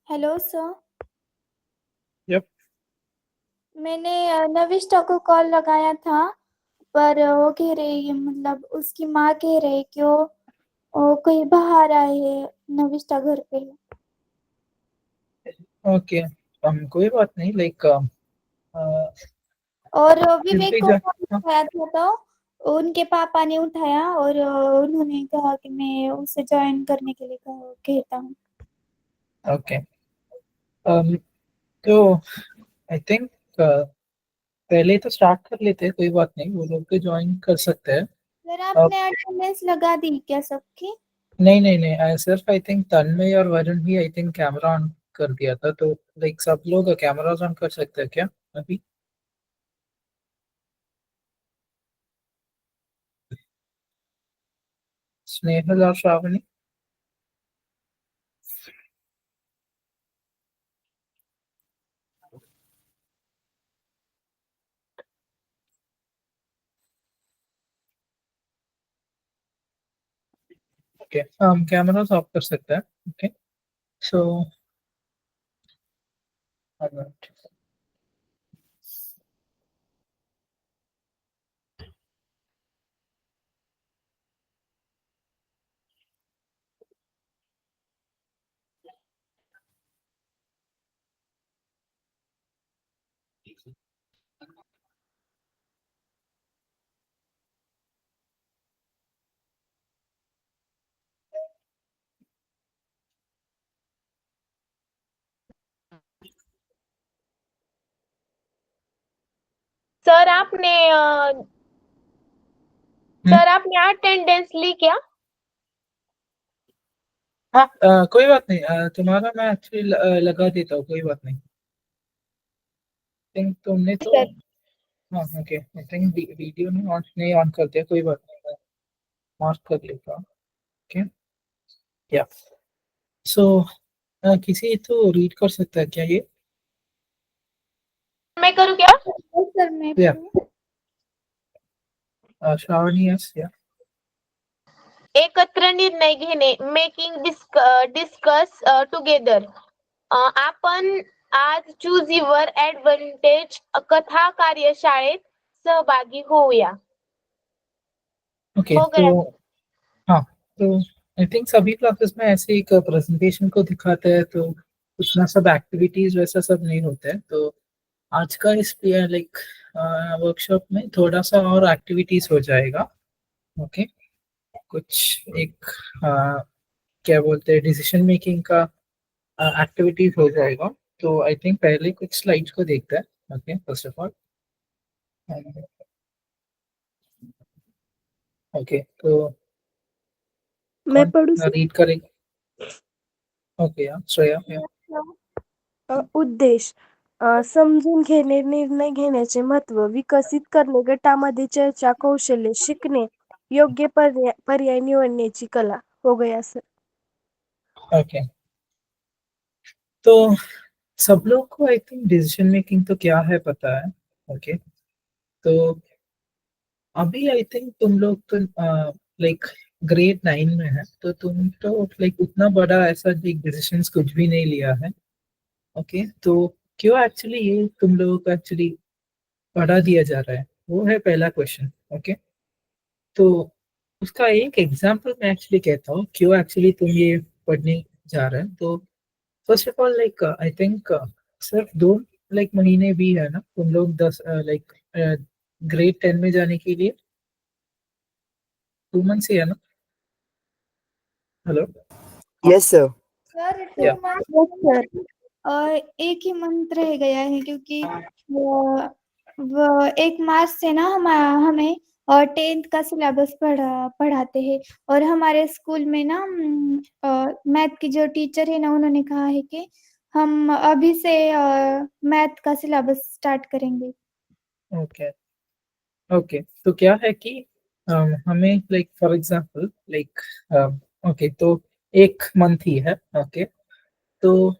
Hello sir. Yep. मैंने नविष्ठा को call लगाया था, पर वो कह रही, मतलब उसकी माँ कह रही कि वो कहीं बाहर आए हैं, नविष्ठा घर पे है। ओके। कोई बात नहीं, लाइक और फिर विवेक भी को जा। फोन हाँ, लगाया था तो उनके पापा ने उठाया और उन्होंने कहा कि मैं उसे ज्वाइन करने के लिए कहता हूँ। ओके। तो आई थिंक पहले तो स्टार्ट कर लेते हैं, कोई बात नहीं, वो लोग भी ज्वाइन कर सकते हैं। सर अब आपने अटेंडेंस लगा दी क्या सबकी? नहीं नहीं नहीं, सिर्फ आई थिंक तन्मय और वरुण ही आई थिंक कैमरा ऑन कर दिया था, तो लाइक सब लोग कैमरा ऑन कर सकते हैं क्या अभी? स्नेहल और श्रावणी। ओके, हम कैमरा ऑफ कर सकते हैं। ओके, सो सर आपने सर आपने अटेंडेंस ली क्या? हाँ, कोई बात नहीं, तुम्हारा मैं एक्चुअली लगा देता हूँ, कोई बात नहीं। थिंक तुमने तो। सर हाँ, ओके, आई थिंक वीडियो नहीं ऑन करते, कोई बात नहीं, मैं मार्क कर लेता हूँ। ओके, या सो किसी तो रीड कर सकता है क्या ये? मैं करूँ क्या? सर मैं या पढ़ूँ? श्रावणी, यस या। एकत्र निर्णय घेणे, मेकिंग डिस्कस टुगेदर. आपण आज चूज युअर ऍडव्हान्टेज कथा कार्यशाळेत सहभागी होऊया. ओके, हो तो गया. हाँ, तो आई थिंक सभी क्लासेस में ऐसे एक प्रेजेंटेशन को दिखाते हैं, तो उतना सब एक्टिविटीज वैसा सब नहीं होता है, तो आज का इस लाइक वर्कशॉप में थोड़ा सा और एक्टिविटीज हो जाएगा। ओके, कुछ एक क्या बोलते हैं, डिसीजन मेकिंग का एक्टिविटीज हो जाएगा। तो आई थिंक पहले कुछ स्लाइड्स को देखते हैं। Okay, first of all, okay, तो मैं कौन पढ़ू सर? रीड करेगा? ओके, या श्रेया, या। उद्देश समजून घेणे, निर्णय घेण्याचे महत्त्व, विकसित करणे, गटामध्ये चर्चा कौशल्य, शिकणे, योग्य पर्याय निवडण्याची कला. हो गया सर. ओके, तो सब लोग को आई थिंक डिसीजन मेकिंग तो क्या है पता है। ओके, तो अभी आई थिंक तुम लोग तो लाइक ग्रेड 9 में है, तो तुम तो लाइक उतना बड़ा ऐसा एक डिसीजन कुछ भी नहीं लिया है। ओके, तो क्यों एक्चुअली ये तुम लोगों को एक्चुअली पढ़ा दिया जा रहा है, वो है पहला क्वेश्चन। ओके, तो उसका एक एग्जांपल मैं एक्चुअली कहता हूँ क्यों एक्चुअली तुम ये पढ़ने जा रहे हैं। तो first of all, like I think सिर्फ दो लाइक महीने भी है ना तुम लोग 10 लाइक ग्रेड 10 में जाने के लिए, 2 मंथ्स ही है ना? हेलो। Yes sir. सर या 2 मंथ यस सर. और एक ही मंथ रह गया है, क्योंकि वो 1 मार्च से ना हमें और 10th का सिलेबस पढ़ाते हैं। और हमारे स्कूल में ना मैथ की जो टीचर है ना, उन्होंने कहा है कि हम अभी से मैथ का सिलेबस स्टार्ट करेंगे। ओके, ओके, तो क्या है कि हमें like for example like okay, तो 1 मंथ ही है। ओके, तो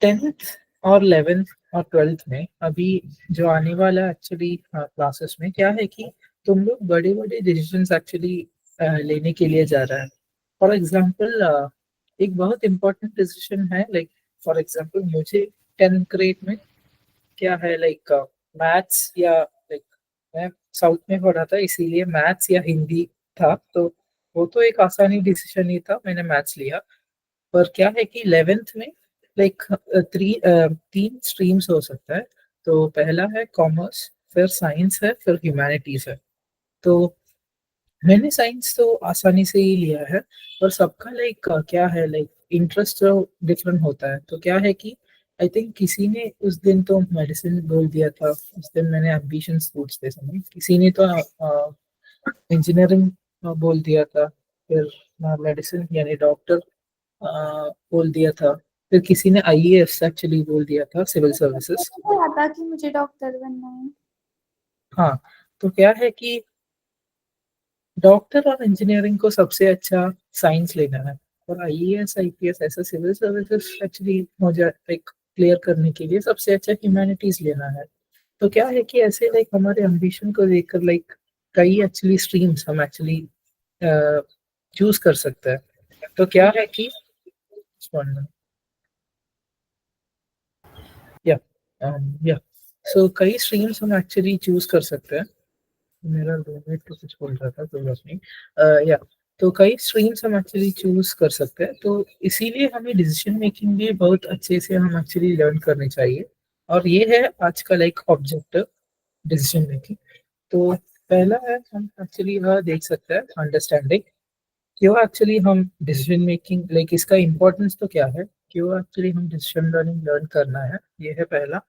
10th और 11th और 12th में अभी जो आने वाला एक्चुअली क्लासेस में क्या है कि तुम लोग बड़े बड़े डिसीजंस एक्चुअली लेने के लिए जा रहा है। फॉर एग्जांपल एक बहुत इंपॉर्टेंट डिसीजन है, लाइक फॉर एग्जांपल मुझे 10th ग्रेड में क्या है लाइक मैथ्स या लाइक मैं साउथ में पढ़ा था इसीलिए मैथ्स या हिंदी था, तो वो तो एक आसानी डिसीजन ही था, मैंने मैथ्स लिया। पर क्या है कि 11th में लाइक तीन स्ट्रीम्स हो सकता है। तो पहला है कॉमर्स, फिर साइंस है, फिर ह्यूमैनिटीज है। तो मैंने साइंस तो आसानी से ही लिया है, पर सबका लाइक क्या है लाइक इंटरेस्ट जो डिफरेंट होता है। तो क्या है कि आई थिंक किसी ने उस दिन तो मेडिसिन बोल दिया था, उस दिन मैंने एम्बिशंस पूछते समय किसी ने तो इंजीनियरिंग बोल दिया था, फिर मेडिसिन यानी डॉक्टर बोल दिया था, फिर किसी ने आईएएस एक्चुअली बोल दिया था, सिविल सर्विसेज। मुझे था कि मुझे डॉक्टर बनना है। हाँ, तो क्या है कि डॉक्टर और इंजीनियरिंग को सबसे अच्छा साइंस लेना है, और आईएएस आईपीएस ऐसा सिविल सर्विसेज एक्चुअली मुझे लाइक क्लियर करने के लिए सबसे अच्छा ह्यूमैनिटीज लेना है। तो क्या है कि ऐसे लाइक हमारे एम्बिशन को देखकर लाइक कई एक्चुअली स्ट्रीम्स हम एक्चुअली चूज कर सकते हैं। तो क्या है कि या या सो कई स्ट्रीम्स हम एक्चुअली चूज कर सकते हैं। मेरा रूममेट तो कुछ बोल रहा था, कोई बात नहीं। या तो कई स्ट्रीम्स हम एक्चुअली चूज कर सकते हैं, तो इसीलिए हमें डिसीजन मेकिंग भी बहुत अच्छे से हम एक्चुअली लर्न करनी चाहिए। और ये है आज का लाइक ऑब्जेक्टिव डिसीजन मेकिंग। तो पहला है हम एक्चुअली यह देख सकते हैं अंडरस्टैंडिंग क्यों एक्चुअली हम डिसीजन मेकिंग लाइक इसका इम्पोर्टेंस तो क्या है, क्यों एक्चुअली हम डिसीजन लर्निंग लर्न करना है, ये है पहला।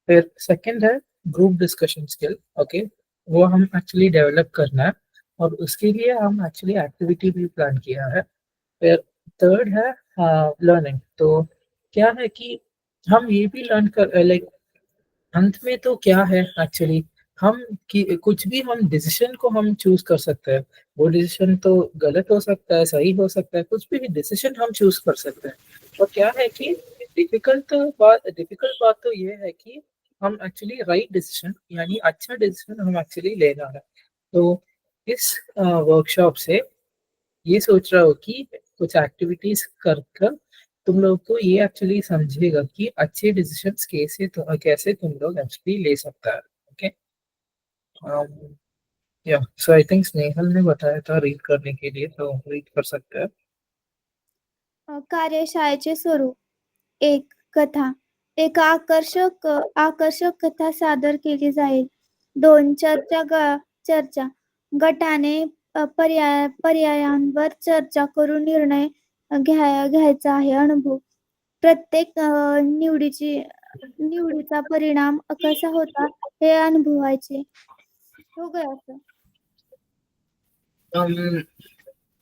फिर सेकंड है ग्रुप डिस्कशन स्किल, ओके, वो हम एक्चुअली डेवलप करना है, और उसके लिए हम एक्चुअली एक्टिविटी भी प्लान किया है। फिर थर्ड है लर्निंग। तो क्या है कि हम ये भी लर्न कर लाइक अंत में तो क्या है एक्चुअली हम कि कुछ भी हम डिसीजन को हम चूज कर सकते हैं। वो डिसीजन तो गलत हो सकता है, सही हो सकता है, कुछ भी डिसीजन हम चूज कर सकते हैं। और क्या है कि डिफिकल्ट बात तो ये है कि हम एक्चुअली राइट डिसीजन यानी अच्छा डिसीजन हम एक्चुअली लेना है। तो इस वर्कशॉप से ये सोच रहा हूँ कि कुछ एक्टिविटीज कर कर तुम लोग को ये एक्चुअली समझेगा कि अच्छे डिसीजंस कैसे तुम लोग एक्चुअली ले सकता है। ओके, या सो आई थिंक स्नेहल ने बताया था रीड करने के लिए, तो रीड कर सकते हैं। कार्यशाळेचे स्वरूप: एक, कथा. एक आकर्षक कथा सादर केली जाईल. 2, चर्चा. गटाने पर्यायांवर चर्चा करून निर्णय घ्यायचा आहे. अनुभव: प्रत्येक निवडीचा परिणाम कसा होता हे अनुभवायचे. हो गया सर.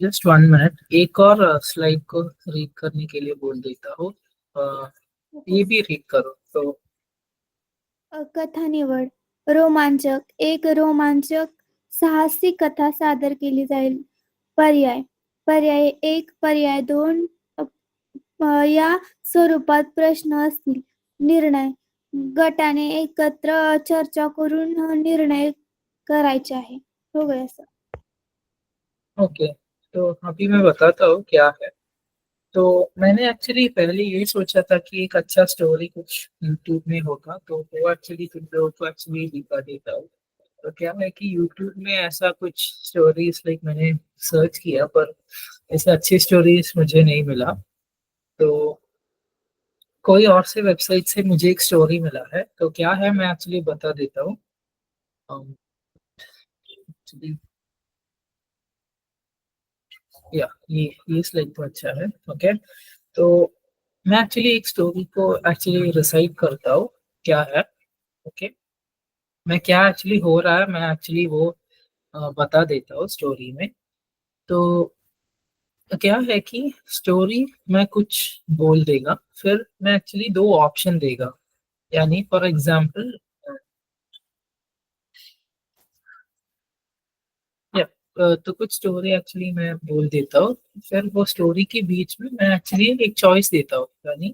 जस्ट 1 मिनट, एक और स्लाइड को रीड करने के लिए बोल देता हूँ। ये भी रीड करो तो। कथा निवड: रोमांचक. एक रोमांचक साहसी कथा सादर केली जाईल. पर्याय: पर्याय 1, पर्याय 2 या स्वरूपात प्रश्न असतील. निर्णय: गटाने एकत्र चर्चा करून निर्णय करायचे आहे. हो गया सर. ओके, तो अभी मैं बताता हूँ क्या है। तो मैंने एक्चुअली पहले ये सोचा था कि एक अच्छा स्टोरी कुछ यूट्यूब में होगा, तो वो एक्चुअली तुम लोगों को एक्चुअली दिखा देता हूँ। तो क्या है कि यूट्यूब में ऐसा कुछ स्टोरीज लाइक मैंने सर्च किया, पर ऐसे अच्छी स्टोरीज मुझे नहीं मिला। तो कोई और से वेबसाइट से मुझे एक स्टोरी मिला है, तो क्या है मैं एक्चुअली बता देता हूँ। actually, या ये स्लाइड तो अच्छा है। ओके, तो मैं एक्चुअली एक स्टोरी को एक्चुअली रिसाइट करता हूँ क्या है। ओके, मैं क्या एक्चुअली हो रहा है मैं एक्चुअली वो बता देता हूँ स्टोरी में। तो क्या है कि स्टोरी में कुछ बोल देगा, फिर मैं एक्चुअली 2 ऑप्शन देगा, यानी फॉर एग्जांपल या तो कुछ स्टोरी एक्चुअली मैं बोल देता हूँ, फिर वो स्टोरी के बीच में मैं एक्चुअली एक चॉइस देता हूँ, यानी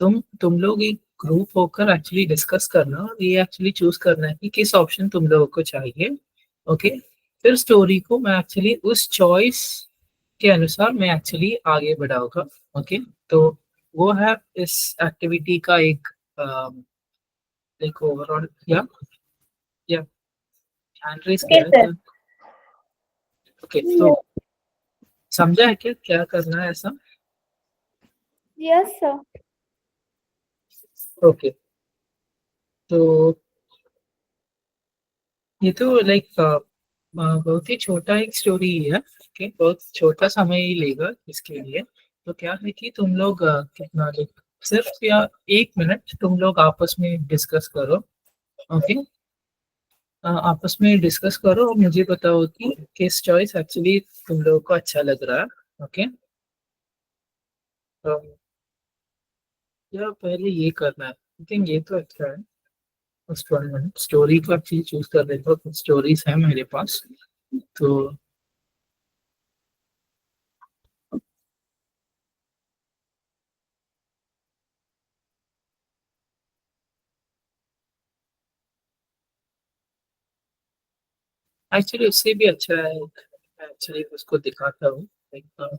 तुम लोग एक ग्रुप होकर एक्चुअली डिस्कस करना और ये एक्चुअली चूज करना है कि किस ऑप्शन तुम लोगों को चाहिए। ओके, फिर स्टोरी को मैं एक्चुअली उस चॉइस के अनुसार मैं एक्चुअली आगे बढ़ाऊंगा। ओके, तो वो है इस एक्टिविटी का एक लाइक ओवरऑल या हैंड रेस ओके किया है सर। क्या? ओके, तो समझा है क्या क्या करना है ऐसा? Yes sir. ओके, तो ये तो लाइक बहुत ही छोटा एक स्टोरी है। ओके, बहुत छोटा समय ही लेगा इसके लिए। तो क्या है कि तुम लोग कितना लाइक सिर्फ या 1 मिनट तुम लोग आपस में डिस्कस करो। ओके, आपस में डिस्कस करो और मुझे बताओ कि किस चॉइस एक्चुअली तुम लोगों को अच्छा लग रहा है। ओके, तो या पहले ये करना है, आई थिंक ये तो अच्छा है। उस 1 मिनट स्टोरी को एक्चुअली चूज कर लेते हो, कुछ स्टोरीज है मेरे पास। तो एक्चुअली उससे भी अच्छा है, एक्चुअली उसको दिखाता हूँ like,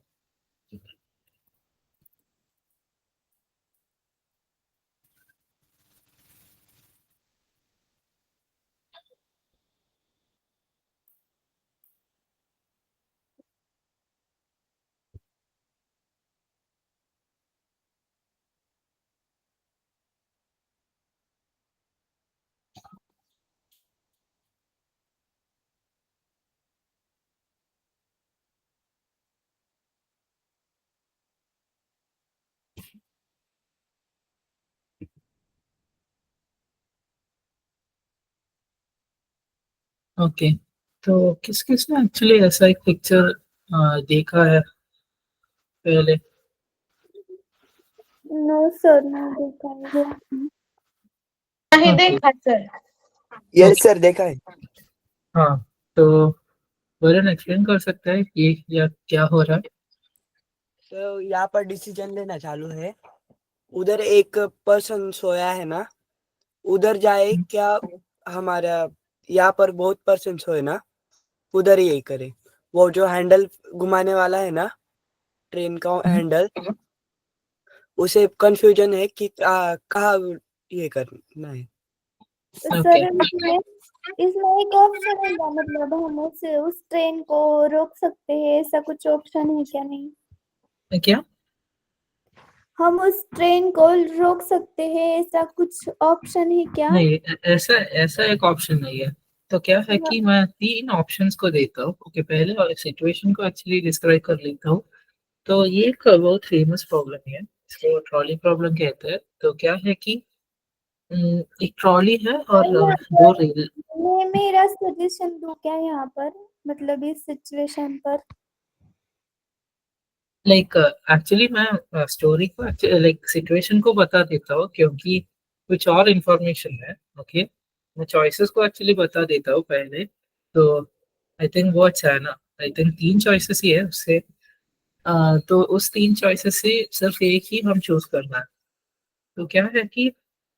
ओके, तो किस किस ने एक्चुअली ऐसा एक पिक्चर देखा है पहले? नो सर, नहीं देखा है। नहीं ओके, देखा सर। यस ओके, सर, देखा है। हाँ, तो वरुण एक्सप्लेन कर सकता है ये या क्या हो रहा है? तो यहाँ पर डिसीजन लेना चालू है। उधर एक पर्सन सोया है ना, उधर जाए क्या? हमारा यहाँ पर बहुत पर्सन सोए ना, उधर ही यही करे। वो जो हैंडल घुमाने वाला है ना, ट्रेन का हैंडल, उसे कंफ्यूजन है कि कहाँ ये करना है। तो ओके, सर इसमें एक ऑप्शन है क्या, मतलब हम उस ट्रेन को रोक सकते हैं, ऐसा कुछ ऑप्शन है क्या? नहीं, क्या? हम उस ट्रेन को रोक सकते हैं, ऐसा कुछ ऑप्शन है क्या? नहीं, ऐसा ऐसा एक ऑप्शन नहीं है। तो क्या है कि मैं 3 ऑप्शंस को देता हूँ। ओके, पहले सिचुएशन को एक्चुअली डिस्क्राइब कर लेता हूँ। तो ये एक बहुत फेमस प्रॉब्लम है, इसको ट्रॉली प्रॉब्लम कहते हैं। तो क्या है कि एक ट्रॉली है और यहाँ दो पर रेल। मैं मेरा सजेशन दूं क्या यहाँ पर, मतलब इस सिचुएशन पर? लाइक एक्चुअली मैं स्टोरी को लाइक सिचुएशन को बता देता हूँ, क्योंकि कुछ और इन्फॉर्मेशन है। ओके, मैं चॉइसेस को एक्चुअली बता देता हूँ पहले। तो आई थिंक वो अच्छा है ना। आई थिंक 3 चॉइसेस ही है उससे। तो उस 3 चॉइसेस से सिर्फ एक ही हम चूज करना है। तो क्या है कि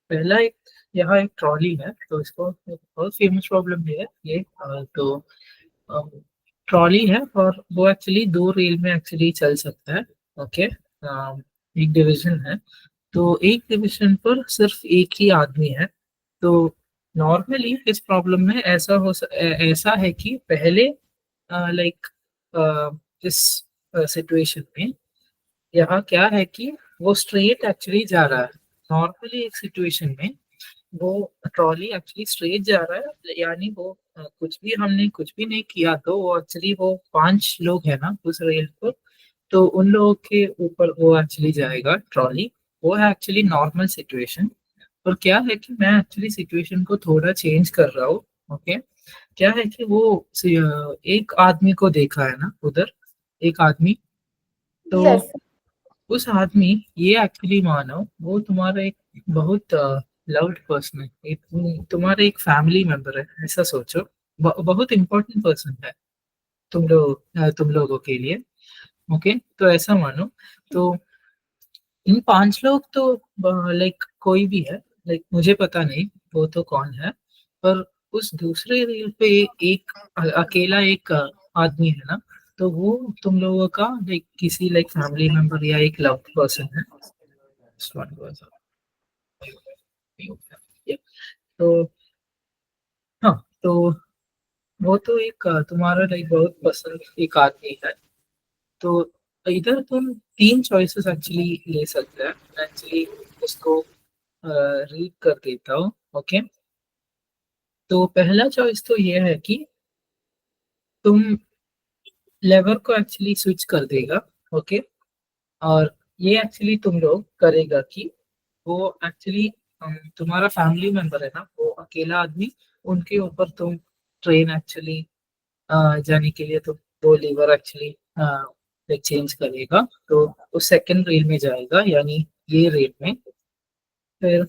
पहला एक यहाँ एक ट्रॉली है, तो इसको एक बहुत फेमस प्रॉब्लम भी है ये। तो ट्रॉली है और वो एक्चुअली 2 रेल में एक्चुअली चल सकता है। ओके, एक डिवीजन है, तो एक डिवीजन पर सिर्फ एक ही आदमी है। तो नॉर्मली इस प्रॉब्लम में ऐसा है कि पहले लाइक इस सिचुएशन में यहाँ क्या है कि वो स्ट्रेट एक्चुअली जा रहा है। नॉर्मली एक सिचुएशन में वो ट्रॉली एक्चुअली स्ट्रेट जा रहा है, यानी वो कुछ भी हमने कुछ भी नहीं किया, तो वो एक्चुअली वो 5 लोग है ना उस रेल पर, तो उन लोगों के ऊपर वो एक्चुअली जाएगा ट्रॉली। वो है एक्चुअली नॉर्मल सिचुएशन। और क्या है कि मैं एक्चुअली सिचुएशन को थोड़ा चेंज कर रहा हूँ। ओके, क्या है कि वो एक आदमी को देखा है ना उधर, एक आदमी। तो यस। उस आदमी, ये एक्चुअली मानो वो तुम्हारा एक बहुत लव्ड पर्सन है, तुम्हारा एक फैमिली मेंबर है, ऐसा सोचो। बहुत इंपॉर्टेंट पर्सन है तुम लोगों के लिए। ओके, तो ऐसा मानो। तो इन 5 लोग तो लाइक कोई भी है, लाइक मुझे पता नहीं वो तो कौन है। पर उस दूसरे रील पे एक अकेला एक आदमी है ना, तो वो तुम लोगों का लाइक किसी लाइक फैमिली मेंबर या एक लव्ड पर्सन है। This one was yeah. तो हाँ, तो वो तो एक तुम्हारा लाइक बहुत पसंद एक आदमी है, तो इधर तुम तीन चॉइसेस एक्चुअली ले सकते हैं। मैं एक्चुअली उसको रीड कर देता हूँ। ओके, तो पहला चॉइस तो ये है कि तुम लेवर को एक्चुअली स्विच कर देगा। ओके, और ये एक्चुअली तुम लोग करेगा कि वो एक्चुअली तुम्हारा फैमिली मेंबर है ना, वो अकेला आदमी, उनके ऊपर तुम ट्रेन एक्चुअली जाने के लिए तुम वो लीवर एक्चुअली चेंज करेगा, तो वो सेकंड रेल में जाएगा, यानी ये रेल में। फिर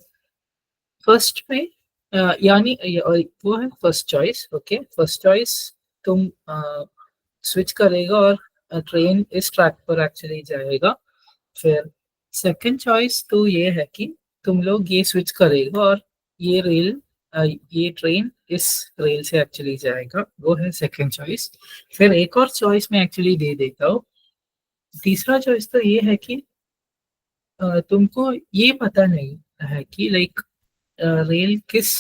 फर्स्ट में वो है first choice. Okay, first choice तुम स्विच करेगा और ट्रेन इस ट्रैक पर एक्चुअली जाएगा। फिर सेकंड चॉइस तो ये है कि तुम लोग ये स्विच करेगा और ये रेल ये ट्रेन इस रेल से एक्चुअली जाएगा, वो है सेकंड चॉइस। फिर एक और चॉइस मैं एक्चुअली दे देता हूँ। तीसरा चॉइस तो ये है कि तुमको ये पता नहीं है कि लाइक रेल किस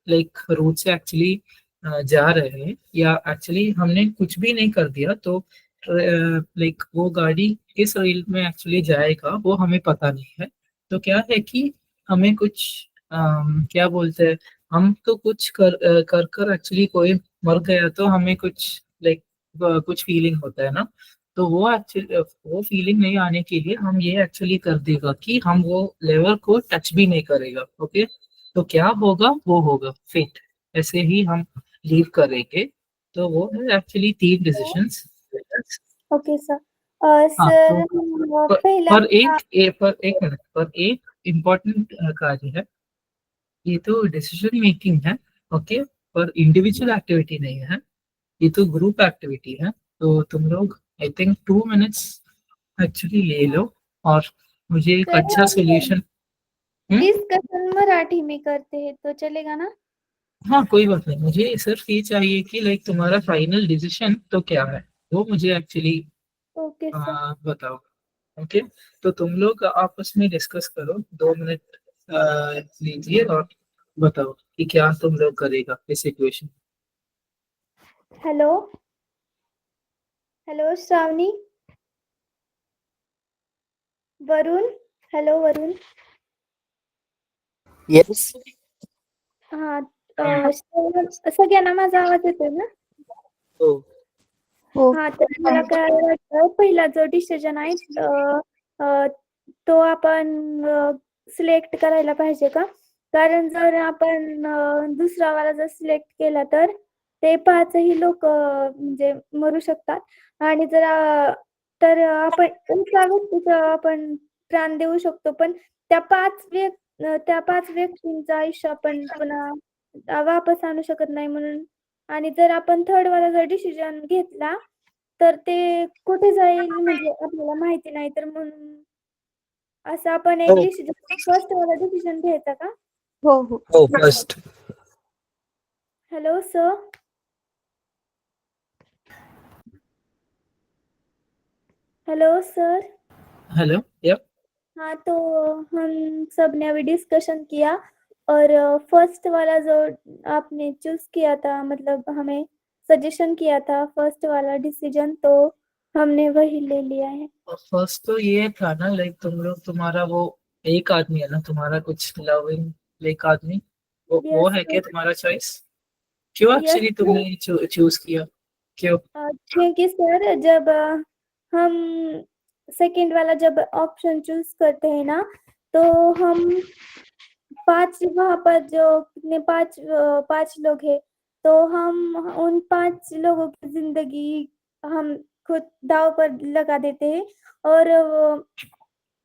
लाइक रूट से एक्चुअली जा रहे हैं, या एक्चुअली हमने कुछ भी नहीं कर दिया तो लाइक वो गाड़ी किस रेल में एक्चुअली जाएगा वो हमें पता नहीं है। तो क्या है कि हमें कुछ क्या बोलते हैं, हम तो कुछ कर कर एक्चुअली कोई मर गया तो हमें कुछ लाइक कुछ फीलिंग होता है ना, तो वो एक्चुअली वो फीलिंग नहीं आने के लिए हम ये एक्चुअली कर देगा कि हम वो लेवर को टच भी नहीं करेगा। ओके, तो क्या होगा वो होगा फेट, ऐसे ही हम लीव करेंगे। तो वो है एक्चुअली तीन डिसीजंस। Okay sir. हाँ, सर तो पहला पर एक मिनट, पर एक इम्पोर्टेंट कार्य है, ये तो डिसीजन मेकिंग है। ओके, पर इंडिविजुअल एक्टिविटी नहीं है, ये तो ग्रुप एक्टिविटी है। तो तुम लोग आई थिंक 2 मिनट्स एक्चुअली ले लो और मुझे एक सर अच्छा सोल्यूशन। डिस्कशन मराठी में करते हैं तो चलेगा ना? हाँ, कोई बात नहीं, मुझे सिर्फ ये चाहिए कि लाइक तुम्हारा फाइनल डिसीजन तो क्या है, वो मुझे एक्चुअली ओके सर। बताओ। ओके, तो तुम लोग आपस में डिस्कस करो, 2 मिनट लीजिए और बताओ कि क्या तुम लोग करेगा इस situation. Hello hello Shravani, Varun, hello Varun. Yes. हा सगळ्यांना माझा आवाज येतोय ना? हो. हो. हा, तर मला काय वाटतं, पहिला जो डिसिजन आहे तो आपण सिलेक्ट करायला पाहिजे का? कारण जर आपण दुसरा वाला जर सिलेक्ट केला तर ते पाचही लोक म्हणजे मरू शकतात आणि जर तर आपण एका व्यक्तीचं आपण प्राण देऊ शकतो, पण त्या पाच व्यक्तींचं आयुष्य आपण पुन्हा वापस आणू शकत नाही म्हणून. आणि जर आपण थर्ड वाला जर डिसिजन घेतला तर ते कुठे जाईल म्हणजे आपल्याला माहिती नाही, तर म्हणून असं आपण एक हो. डिसिजन फर्स्ट वाला डिसिजन घ्यायचा का? हो हो हो, first. Hello sir. Hello sir. Hello, या हाँ, तो हम सब ने अभी डिस्कशन किया और फर्स्ट वाला जो आपने चूज किया था, मतलब हमें सजेशन किया था फर्स्ट वाला डिसीजन, तो हमने वही ले लिया है। फर्स्ट तो ये था ना लाइक तुम लोग, तुम्हारा वो एक आदमी है ना, तुम्हारा कुछ लविंग लाइक आदमी, वो यस है क्या तुम्हारा चॉइस? क्यों यस, एक्चुअली तुमने चूज किया, क्यों? क्योंकि सर जब हम सेकंड वाला जब ऑप्शन चूज करते हैं ना, तो हम पांच वहां पर जो कितने पांच लोग हैं, तो हम उन पांच लोगों की जिंदगी हम खुद दाव पर लगा देते हैं। और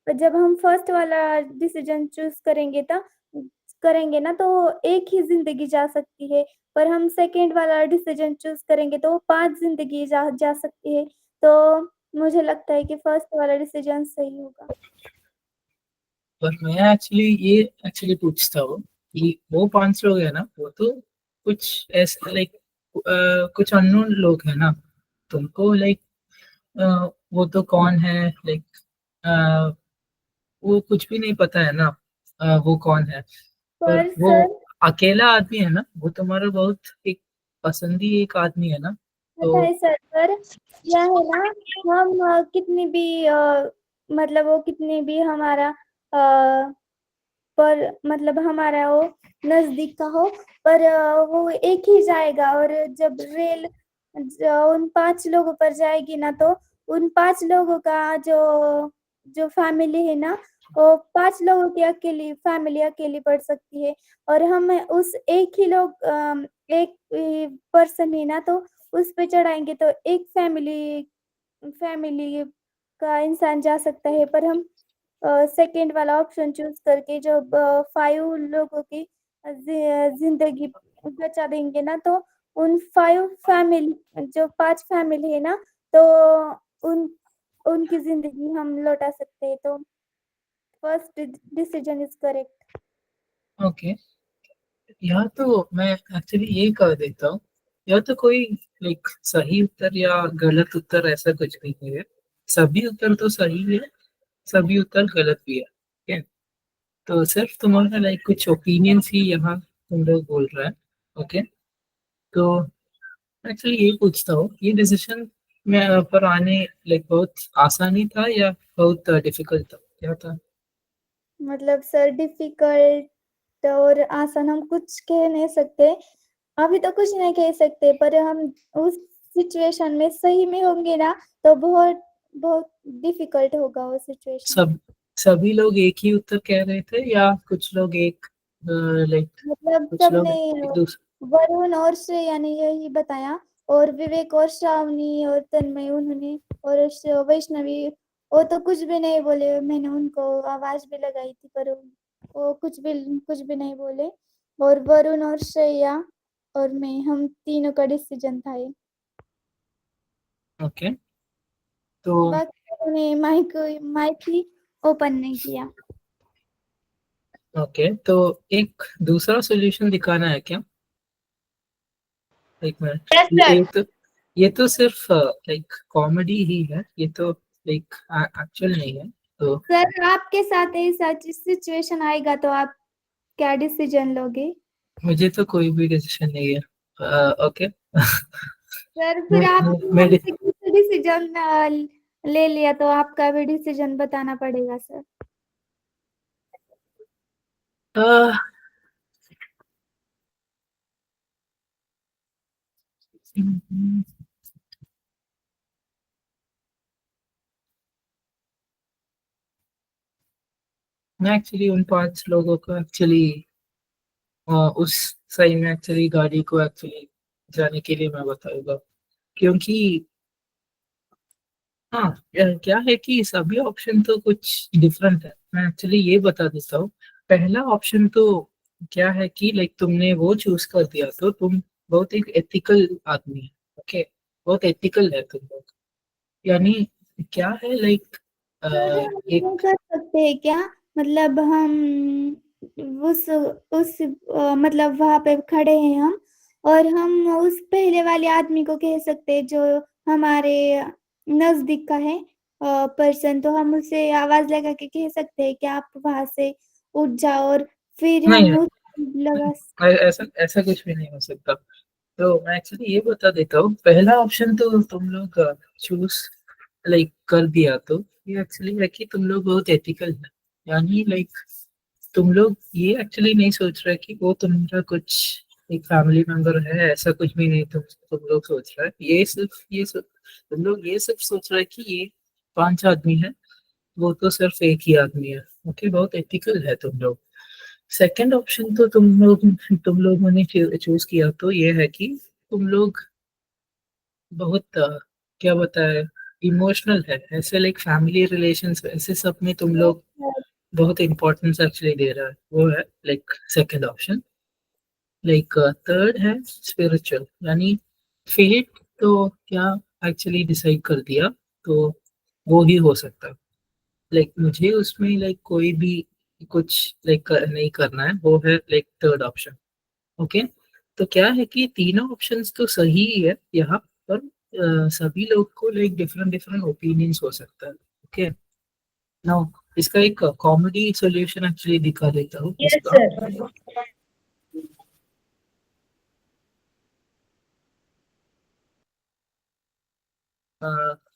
जब हम फर्स्ट वाला डिसीजन चूज करेंगे ना, तो एक ही जिंदगी जा सकती है, पर हम सेकंड वाला डिसीजन चूज करेंगे तो 5 जिंदगी जा सकती है। तो मुझे लगता है कि फर्स्ट वाला डिसीजन सही होगा। पर मैं एक्चुअली ये एक्चुअली पूछता हूँ कि वो 5 लोग है ना, वो तो कुछ ऐसे लाइक कुछ अननोन लोग है ना, तुमको लाइक वो तो कौन है लाइक वो कुछ भी नहीं पता है ना वो कौन है। पर पर वो सर अकेला आदमी है ना, वो तुम्हारा बहुत एक पसंदी एक आदमी है ना। पता तो है सर, पर क्या है ना, हम कितनी भी मतलब वो कितनी भी हमारा पर मतलब हमारा वो नजदीक का हो, पर वो एक ही जाएगा। और जब रेल उन 5 लोगों पर जाएगी ना, तो उन 5 लोगों का जो जो फैमिली है ना, वो 5 लोगों की अकेली फैमिली अकेली पड़ सकती है। और हम उस एक ही लोग एक पर्सन है ना, तो उस पे चढ़ाएंगे तो एक फैमिली फैमिली का इंसान जा सकता है। पर हम सेकंड वाला ऑप्शन चूज करके जो 5 लोगों की जिंदगी बचा देंगे ना, तो उन 5 फैमिली जो 5 फैमिली है ना, तो उन उनकी जिंदगी हम लौटा सकते हैं। तो first decision is correct. Okay, यहाँ तो मैं एक्चुअली ये कह देता हूँ, या तो कोई लाइक सही उत्तर या गलत उत्तर ऐसा कुछ नहीं है। सभी उत्तर तो सही है, सभी उत्तर गलत भी है, ठीक है। तो सिर्फ तुम्हारा लाइक कुछ ओपिनियंस ही यहाँ तुम लोग बोल रहे हैं। ओके, तो एक्चुअली ये पूछता हूँ, ये डिसीजन में पर आने लाइक बहुत आसानी था या बहुत डिफिकल्ट था, क्या था? मतलब सर, डिफिकल्ट और आसान हम कुछ कह नहीं सकते, अभी तो कुछ नहीं कह सकते। पर हम उस सिचुएशन में सही में होंगे ना, तो बहुत बहुत डिफिकल्ट होगा वो सिचुएशन। सब सभी लोग एक ही उत्तर कह रहे थे या कुछ लोग एक लाइक मतलब कुछ लोग सबने एक दूसरे? वरुण और श्रेया ने यही बताया, और विवेक और श्रावणी और तन्मय उन्होंने, और वैष्णवी वो तो कुछ भी नहीं बोले। मैंने उनको आवाज भी लगाई थी, पर वो कुछ भी नहीं बोले। और वरुण और श्रेया और मैं, हम तीनों का डिसीजन था ये। ओके, तो बाकी उन्होंने माइक ही ओपन नहीं किया। ओके, तो एक दूसरा सॉल्यूशन दिखाना है क्या? एक मिनट, यस सर। ये तो सिर्फ लाइक कॉमेडी ही है, ये तो लाइक एक्चुअल नहीं है। तो सर, आपके साथ ऐसा सिचुएशन आएगा तो आप क्या डिसीजन लोगे? मुझे तो कोई भी डिसीजन नहीं है। ओके। सर, फिर मैं आपने मैं हमसे डिसीजन ले लिया, तो आपका भी डिसीजन बताना पड़ेगा सर। मैं एक्चुअली उन 5 लोगों को एक्चुअली उस सही में एक्चुअली गाड़ी को एक्चुअली जाने के लिए मैं बताऊंगा, क्योंकि हाँ, क्या है कि सभी ऑप्शन तो कुछ डिफरेंट है। मैं एक्चुअली ये बता देता हूँ। पहला ऑप्शन तो क्या है कि लाइक तुमने वो चूज कर दिया, तो तुम बहुत एक एथिकल आदमी है। ओके, बहुत एथिकल है तुम लोग। यानी क्या है लाइक सर, हम वो एक कर सकते हैं क्या? मतलब हम उस मतलब वहां पे खड़े हैं हम, और हम उस पहले वाले आदमी को कह सकते हैं जो हमारे नजदीक का है पर्सन। तो हम उसे आवाज लगा के कह सकते हैं कि आप वहां से उठ जाओ, और फिर नहीं हम है, उस लगा। ऐसा ऐसा कुछ भी नहीं हो सकता। तो मैं एक्चुअली ये बता देता हूँ, पहला ऑप्शन तो तुम लोग चूज लाइक कर दिया, तो ये एक्चुअली है कि तुम लोग बहुत एथिकल है। यानी लाइक तुम लोग ये एक्चुअली नहीं सोच रहे कि वो तुम्हारा कुछ एक फैमिली मेंबर है, ऐसा कुछ भी नहीं तुम लोग सोच रहे हैं। ये सिर्फ तुम लोग ये सिर्फ सोच रहे हैं कि ये 5 आदमी है, वो तो सिर्फ एक ही आदमी है। ओके, बहुत एथिकल है तुम लोग। सेकंड ऑप्शन तो तुम लोगों ने चूज किया, तो ये है कि तुम लोग बहुत क्या बताए, इमोशनल है ऐसे, लाइक फैमिली रिलेशंस ऐसे सब में तुम लोग बहुत इंपॉर्टेंस एक्चुअली दे रहा है, वो है like second option. Like third है स्पिरिचुअल, यानी फेट तो क्या एक्चुअली डिसाइड कर दिया, तो वो ही हो सकता है। लाइक मुझे उसमें लाइक कोई भी कुछ लाइक नहीं करना है, वो है लाइक थर्ड ऑप्शन। ओके, तो क्या है कि तीनों ऑप्शंस तो सही है यहाँ पर। सभी लोग को लाइक डिफरेंट डिफरेंट ओपिनियंस हो सकता है। ओके, नाउ इसका एक कॉमेडी सॉल्यूशन एक्चुअली दिखा देता हूँ Yes, इसका। sir.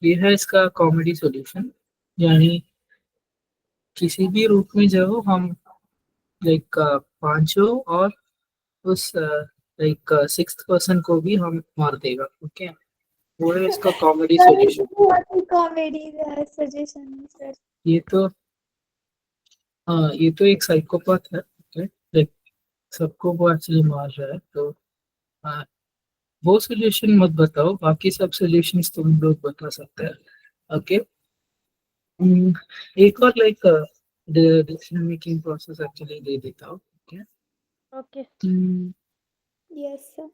ये है इसका कॉमेडी सॉल्यूशन, यानी किसी भी रूप में जाओ हम लाइक पांचों और उस लाइक सिक्स्थ पर्सन को भी हम मार देगा। ओके, वो है इसका कॉमेडी सर, सॉल्यूशन। बहुत ही कॉमेडी सजेशन है सर। ये तो ये तो एक साइकोपाथ है। ओके, लाइक सबको वो एक्चुअली मार रहा है, तो हाँ, वो सॉल्यूशन मत बताओ, बाकी सब सॉल्यूशंस तुम लोग बता सकते हैं। ओके, एक और like decision making process actually they देता हूँ। Okay, okay yes sir.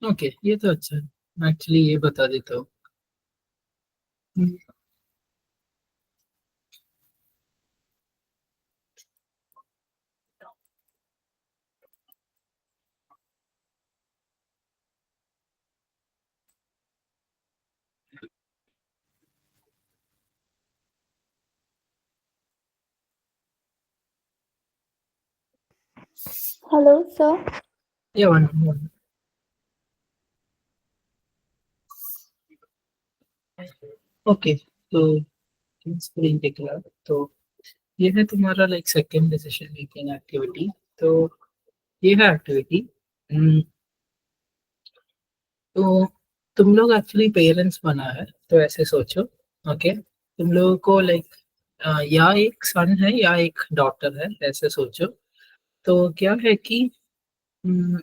Okay, ये तो अच्छा है, मैं एक्चुअली ये बता देता हूँ। Hello sir. ये वन ओके, तो स्क्रीन दिख रहा है, तो ये है तुम्हारा like second decision making activity. तो ये है एक्टिविटी। तो तुम लोग एक्चुअली पेरेंट्स बना है, तो ऐसे सोचो। ओके, तुम लोगों को लाइक या एक सन है या एक डॉटर है, ऐसे सोचो। तो क्या है कि हम्म,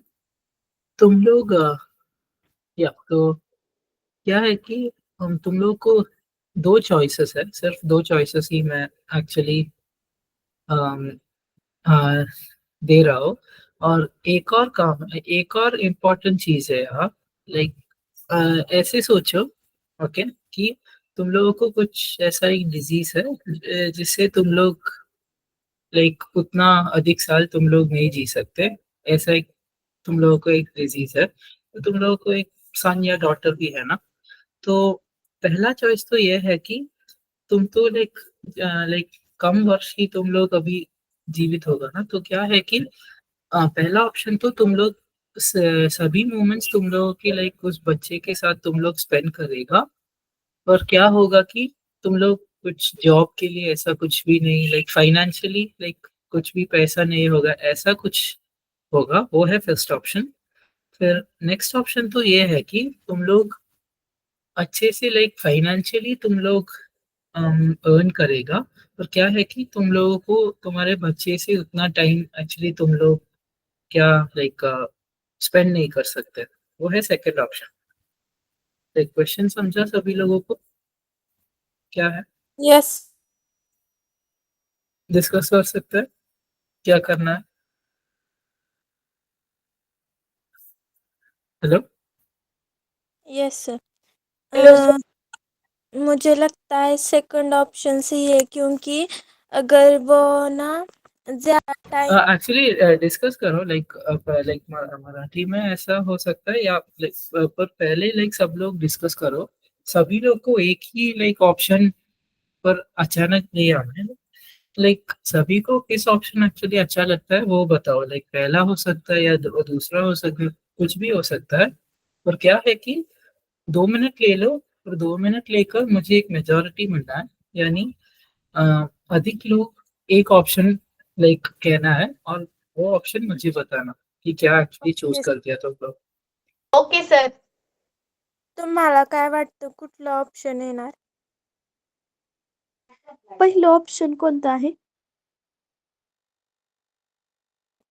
तुम लोग या तो क्या है कि हम तुम लोग को दो चॉइसेस है, सिर्फ दो चॉइसेस ही मैं एक्चुअली दे रहा हूँ। और एक और काम, एक और इम्पोर्टेंट चीज है यहाँ, लाइक ऐसे सोचो। ओके, कि तुम लोगों को कुछ ऐसा एक डिजीज है जिससे तुम लोग लाइक उतना अधिक साल तुम लोग नहीं जी सकते। ऐसा एक तुम लोगों को एक डिजीज है, तो तुम लोगों को एक सन या डॉटर भी है ना। तो पहला चॉइस तो ये है कि तुम तो लाइक लाइक कम वर्ष ही तुम लोग अभी जीवित होगा ना, तो क्या है कि पहला ऑप्शन तो तुम लोग सभी मोमेंट्स तुम लोगों के लाइक उस बच्चे के साथ तुम लोग स्पेंड करेगा। और क्या होगा कि तुम लोग कुछ जॉब के लिए ऐसा कुछ भी नहीं, लाइक फाइनेंशियली लाइक कुछ भी पैसा नहीं होगा, ऐसा कुछ होगा, वो है फर्स्ट ऑप्शन। फिर नेक्स्ट ऑप्शन तो ये है कि तुम लोग अच्छे से लाइक फाइनेंशियली तुम लोग अर्न करेगा। और क्या है कि तुम लोगों को तुम्हारे बच्चे से उतना टाइम एक्चुअली तुम लोग क्या लाइक स्पेंड नहीं कर सकते। वो है सेकंड ऑप्शन। लाइक क्वेश्चन समझा सभी लोगों को क्या है? यस डिस्कस कर सकते हैं क्या करना है। Hello. Yes sir. Hello, sir. मुझे लगता है सेकंड ऑप्शन सही है, क्योंकि अगर वो ना ज्यादा टाइम एक्चुअली डिस्कस करो लाइक लाइक मराठी में ऐसा हो सकता है, या पर पहले लाइक सब लोग डिस्कस करो। सभी लोग को एक ही लाइक ऑप्शन पर अचानक नहीं आना है। लाइक सभी को किस ऑप्शन एक्चुअली अच्छा लगता है वो बताओ। लाइक पहला हो सकता है या दूसरा हो सकता है, कुछ भी हो सकता है। और क्या है कि 2 मिनट ले लो, और 2 मिनट लेकर मुझे एक मेजोरिटी मिलना है, यानी अधिक लोग एक ऑप्शन लाइक कहना है, और वो ऑप्शन मुझे बताना कि क्या एक्चुअली चूज कर दिया तुम लोग। Okay, sir. तुम्हाला काय वाटतं कुठलं ऑप्शन येणार? पहिलं ऑप्शन कोणतं आहे?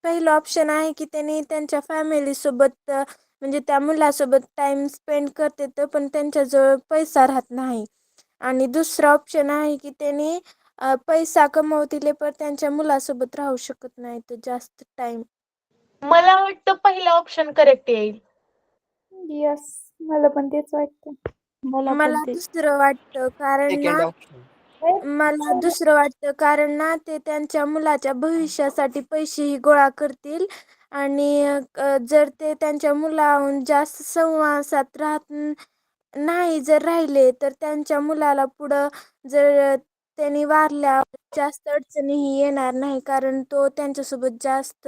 पहिलं ऑप्शन आहे की त्यांनी त्यांच्या फॅमिली सोबत म्हणजे त्या मुलासोबत टाइम स्पेंड करते तर पण त्यांच्याजवळ पैसा राहत नाही. आणि दुसरा ऑप्शन आहे की त्यांनी पैसा कमवतील पण त्यांच्या मुलासोबत राहू शकत नाही तर जास्त टाइम. मला वाटतं पहिला ऑप्शन करेक्ट येईल. यस, मला पण तेच वाटतं. मला दुसरं वाटतं कारण ना सेकंड ऑप्शन मला दुसरं वाटतं, कारण ना ते त्यांच्या मुलाच्या भविष्यासाठी पैसेही गोळा करतील आणि जर ते त्यांच्या मुलाहून जास्त सहवासात नाही जर राहिले, तर त्यांच्या मुलाला पुढं जर त्यांनी वारल्यावर जास्त अडचणीही येणार नाही, कारण तो त्यांच्यासोबत जास्त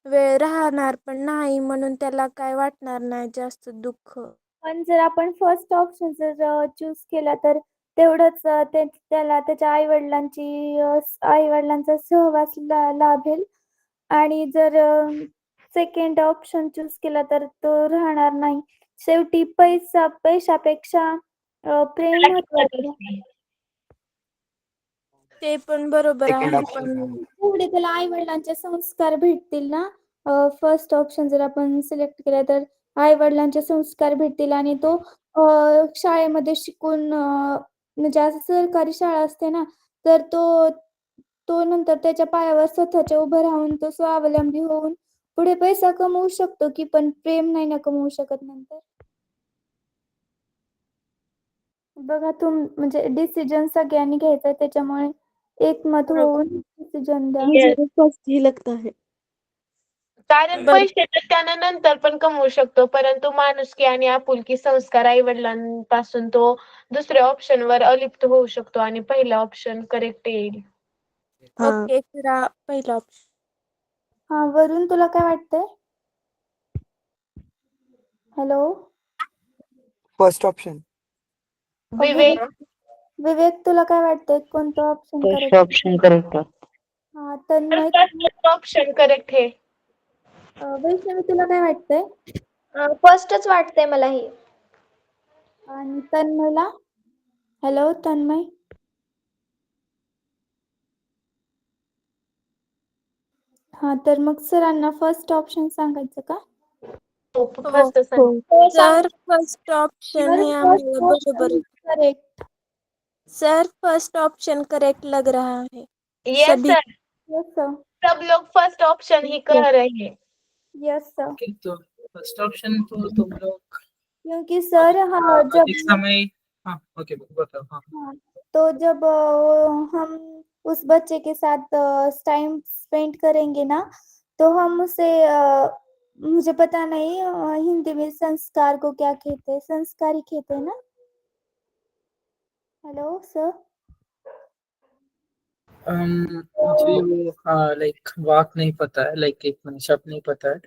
वेळ राहणार पण नाही, म्हणून त्याला काय वाटणार नाही जास्त दुःख. पण जर आपण फर्स्ट ऑप्शन जर चूज केला तर तेवढंच त्याला त्याच्या आई-वडिलांचा सहवास लाभेल आणि जर सेकंड ऑप्शन चूज केला तर तो राहणार नाही. शेवटी पैशापेक्षा प्रेम महत्त्वाचं. ते पण बरोबर सेकंड आहे, ऑप्शन. पण तेवढे त्याला आई-वडिलांचे संस्कार भेटतील ना. फर्स्ट ऑप्शन जर आपण सिलेक्ट केला तर आई-वडिलांचे संस्कार भेटतील आणि तो शाळेमध्ये शिकून म्हणजे असं सरकारी शाळा असते ना, तर तो तो नंतर त्याच्या पायावर स्वतःच्या उभं राहून तो स्वावलंबी होऊन पुढे पैसा कमवू शकतो की, पण प्रेम नाही ना कमवू शकत नंतर. बघा म्हणजे डिसिजन सगळ्यांनी घ्यायचा त्याच्यामुळे एकमत बरोबर. होऊन डिसिजन द्या. मुझे भी फर्स्ट ही लगता है. कारण बर पैसे तर त्यानं नंतर पण कमवू शकतो, परंतु माणुसकी आणि आपुलकी संस्कार आई-वडिलांपासून तो दुसऱ्या ऑप्शनवर अलिप्त होऊ शकतो आणि पहिला ऑप्शन करेक्ट येईल. ओके, करा पहिला ऑप्शन. हा, वरून तुला काय वाटतंय? Hello first option. Vivek Vivek, तुला काय वाटतंय कोणतं option first correct? Option correct आहे. हा, तन्मय ऑप्शन करेक्ट आहे. वैष्णवी, तुला काय वाटतंय? फर्स्टच वाटतंय मलाही. आणि तन्मयला? हॅलो तन्मय. हा, तर मग सरांना फर्स्ट ऑप्शन सांगायचं का? फर्स्ट सांग. सर फर्स्ट ऑप्शन है हमारा बरोबर. Correct. Sir first option correct लग रहा है. यस सभी सर, यस सर. सब लोग फर्स्ट ऑप्शन ही कह रहे हैं. Yes sir. ओके, तो फर्स्ट ऑप्शन तो तुम लोग क्योंकि सर हाँ जब अधिक समय। हाँ, ओके, बताओ। हाँ, हाँ, तो जब हम उस बच्चे के साथ टाइम स्पेंड करेंगे ना, तो हम उसे मुझे पता नहीं हिंदी में संस्कार को क्या कहते हैं, संस्कार ही कहते हैं ना? Hello sir. मुझे वो लाइक वाक नहीं पता है, लाइक एक मिनट, शब्द नहीं पता है।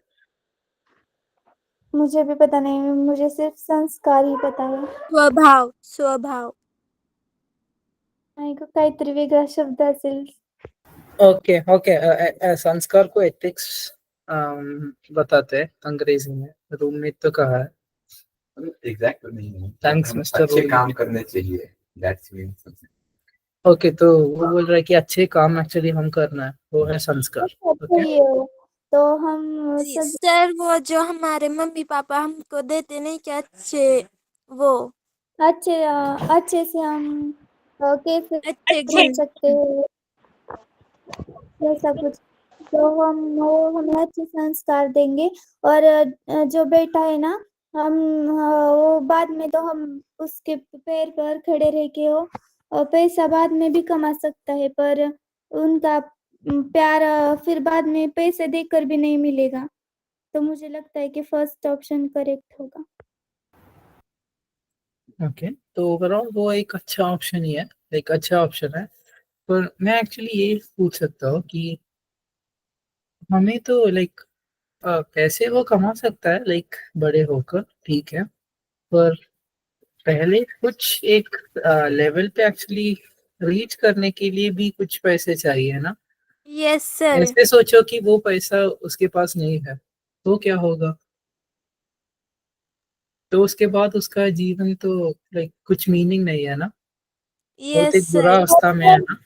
मुझे भी पता नहीं, मुझे सिर्फ संस्कार ही पता है. स्वभाव स्वभाव. नाही का, काहीतरी वेगळा शब्द असेल. ओके ओके, संस्कार को एथिक्स बताते हैं अंग्रेजी में। रूममेट तो कहा है। एग्जैक्ट नहीं है। थैंक्स मिस्टर अच्छे काम करने चाहिए, दैट्स मीन। ओके, तो वो बोल रहा है कि अच्छे काम एक्चुअली हम करना है, वो है संस्कार। अच्छा, ओके, ये तो हम सब सर वो जो हमारे मम्मी पापा हमको देते नहीं क्या अच्छे, वो अच्छे से हम कैसे अच्छे बोल गुण. सकते हैं, ऐसा कुछ। तो वो हमें अच्छे संस्कार देंगे और जो बेटा है ना, हम वो बाद में तो हम उसके पैर पर खड़े रह के वो पैसा बाद में भी कमा सकता है, पर उनका प्यार फिर बाद में पैसे देकर भी नहीं मिलेगा। तो मुझे लगता है कि फर्स्ट ऑप्शन करेक्ट होगा। ओके, तो ओवरऑल वो एक अच्छा ऑप्शन ही है, एक अच्छा ऑप्शन है। पर मैं एक्चुअली ये पूछ सकता हूँ कि हमें तो लाइक पैसे वो कमा सकता है लाइक बड़े होकर, ठीक है, पर पहले कुछ एक लेवल पे एक्चुअली रीच करने के लिए भी कुछ पैसे चाहिए ना। Yes sir. ऐसे सोचो कि वो पैसा उसके पास नहीं है, तो क्या होगा? तो उसके बाद उसका जीवन तो लाइक कुछ मीनिंग नहीं है ना, बहुत यस एक बुरा सर. अवस्था में है ना।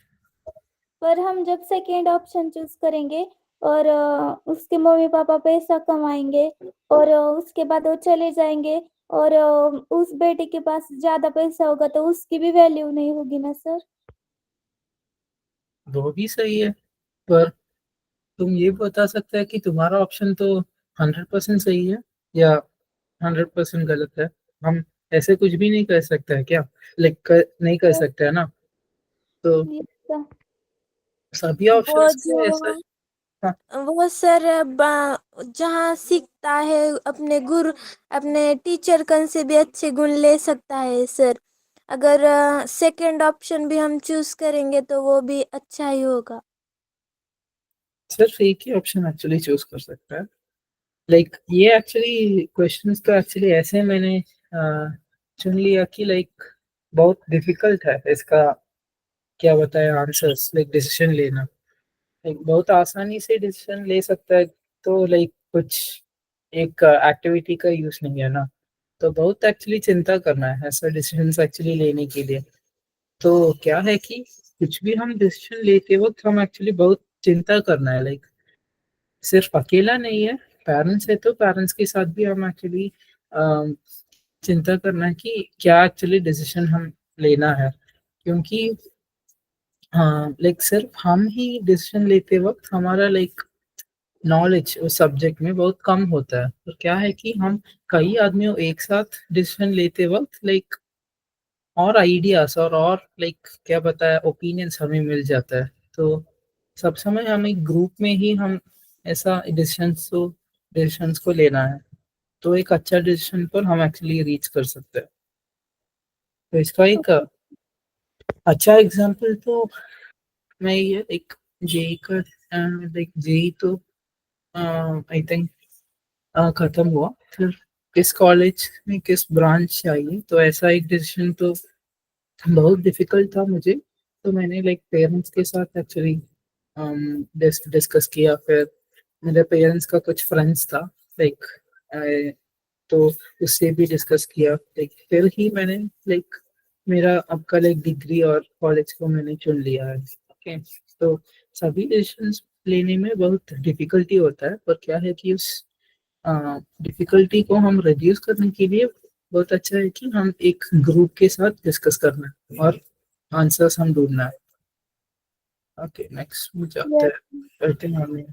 पर हम जब सेकेंड ऑप्शन चूज करेंगे और उसके मम्मी पापा पैसा कमाएंगे और उसके बाद वो चले जाएंगे और उस बेटे के पास ज्यादा पैसा होगा तो उसकी भी वैल्यू नहीं होगी ना सर। वो भी सही है, पर तुम ये बता सकते हैं कि तुम्हारा ऑप्शन तो 100% सही है या 100% गलत है? हम ऐसे कुछ भी नहीं कर सकते हैं क्या? लाइक नहीं कर सकते है ना? तो Yes, सभी वो ऑप्शंस में ऐसा जो हाँ वो सर जहाँ सीखता है अपने टीचर कन से भी अच्छे गुण ले सकता है सर। अगर सेकंड ऑप्शन भी हम चूज करेंगे तो वो भी अच्छा ही होगा। सिर्फ एक ही ऑप्शन एक्चुअली चूज कर सकता है। लाइक ये एक्चुअली क्वेश्चंस तो एक्चुअली ऐसे मैंने चुन लिया कि लाइक बहुत डिफिकल्ट है इसका क्या बताए आंसर्स, लाइक डिसीजन लेना। लाइक बहुत आसानी से डिसीजन ले सकता है, तो लाइक कुछ एक एक्टिविटी का यूज नहीं है ना। तो बहुत एक्चुअली चिंता करना है ऐसा डिसीजन एक्चुअली लेने के लिए। तो क्या है कि कुछ भी हम डिसीजन लेते वक्त हम एक्चुअली बहुत चिंता करना है। लाइक सिर्फ अकेला नहीं है, पेरेंट्स है तो पेरेंट्स के साथ भी हम एक्चुअली चिंता करना है कि क्या एक्चुअली डिसीजन हम लेना है। क्योंकि हाँ लाइक सिर्फ हम ही डिसीजन लेते वक्त हमारा लाइक नॉलेज उस सब्जेक्ट में बहुत कम होता है। और क्या है कि हम कई आदमियों एक साथ डिसीजन लेते वक्त लाइक और आइडियाज और लाइक क्या बताया ओपिनियंस हमें मिल जाता है। तो सब समय हम एक ग्रुप में ही हम ऐसा डिसीजंस को लेना है, तो एक अच्छा डिसीजन पर हम एक्चुअली रीच कर सकते हैं। तो इसका एक अच्छा एग्जांपल तो मैं ये एक जेई का लाइक जेई तो आई थिंक खत्म हुआ, फिर किस कॉलेज में किस ब्रांच चाहिए, तो ऐसा एक डिसीजन तो बहुत डिफिकल्ट था मुझे। तो मैंने लाइक पेरेंट्स के साथ एक्चुअली डिस्कस किया। फिर मेरे पेरेंट्स का कुछ फ्रेंड्स था लाइक, तो उससे भी डिस्कस किया। लाइक फिर ही मैंने लाइक मेरा अब का लाइक डिग्री और कॉलेज को मैंने चुन लिया है। ओके, तो सभी डिसीजंस लेने में बहुत डिफिकल्टी होता है, पर क्या है कि उस डिफिकल्टी को हम रिड्यूस करने के लिए बहुत अच्छा है कि हम एक ग्रुप के साथ डिस्कस करना है और आंसर्स हम ढूंढना है। ओके, नेक्स्ट में जाते yes. हैं, करते हैं हमें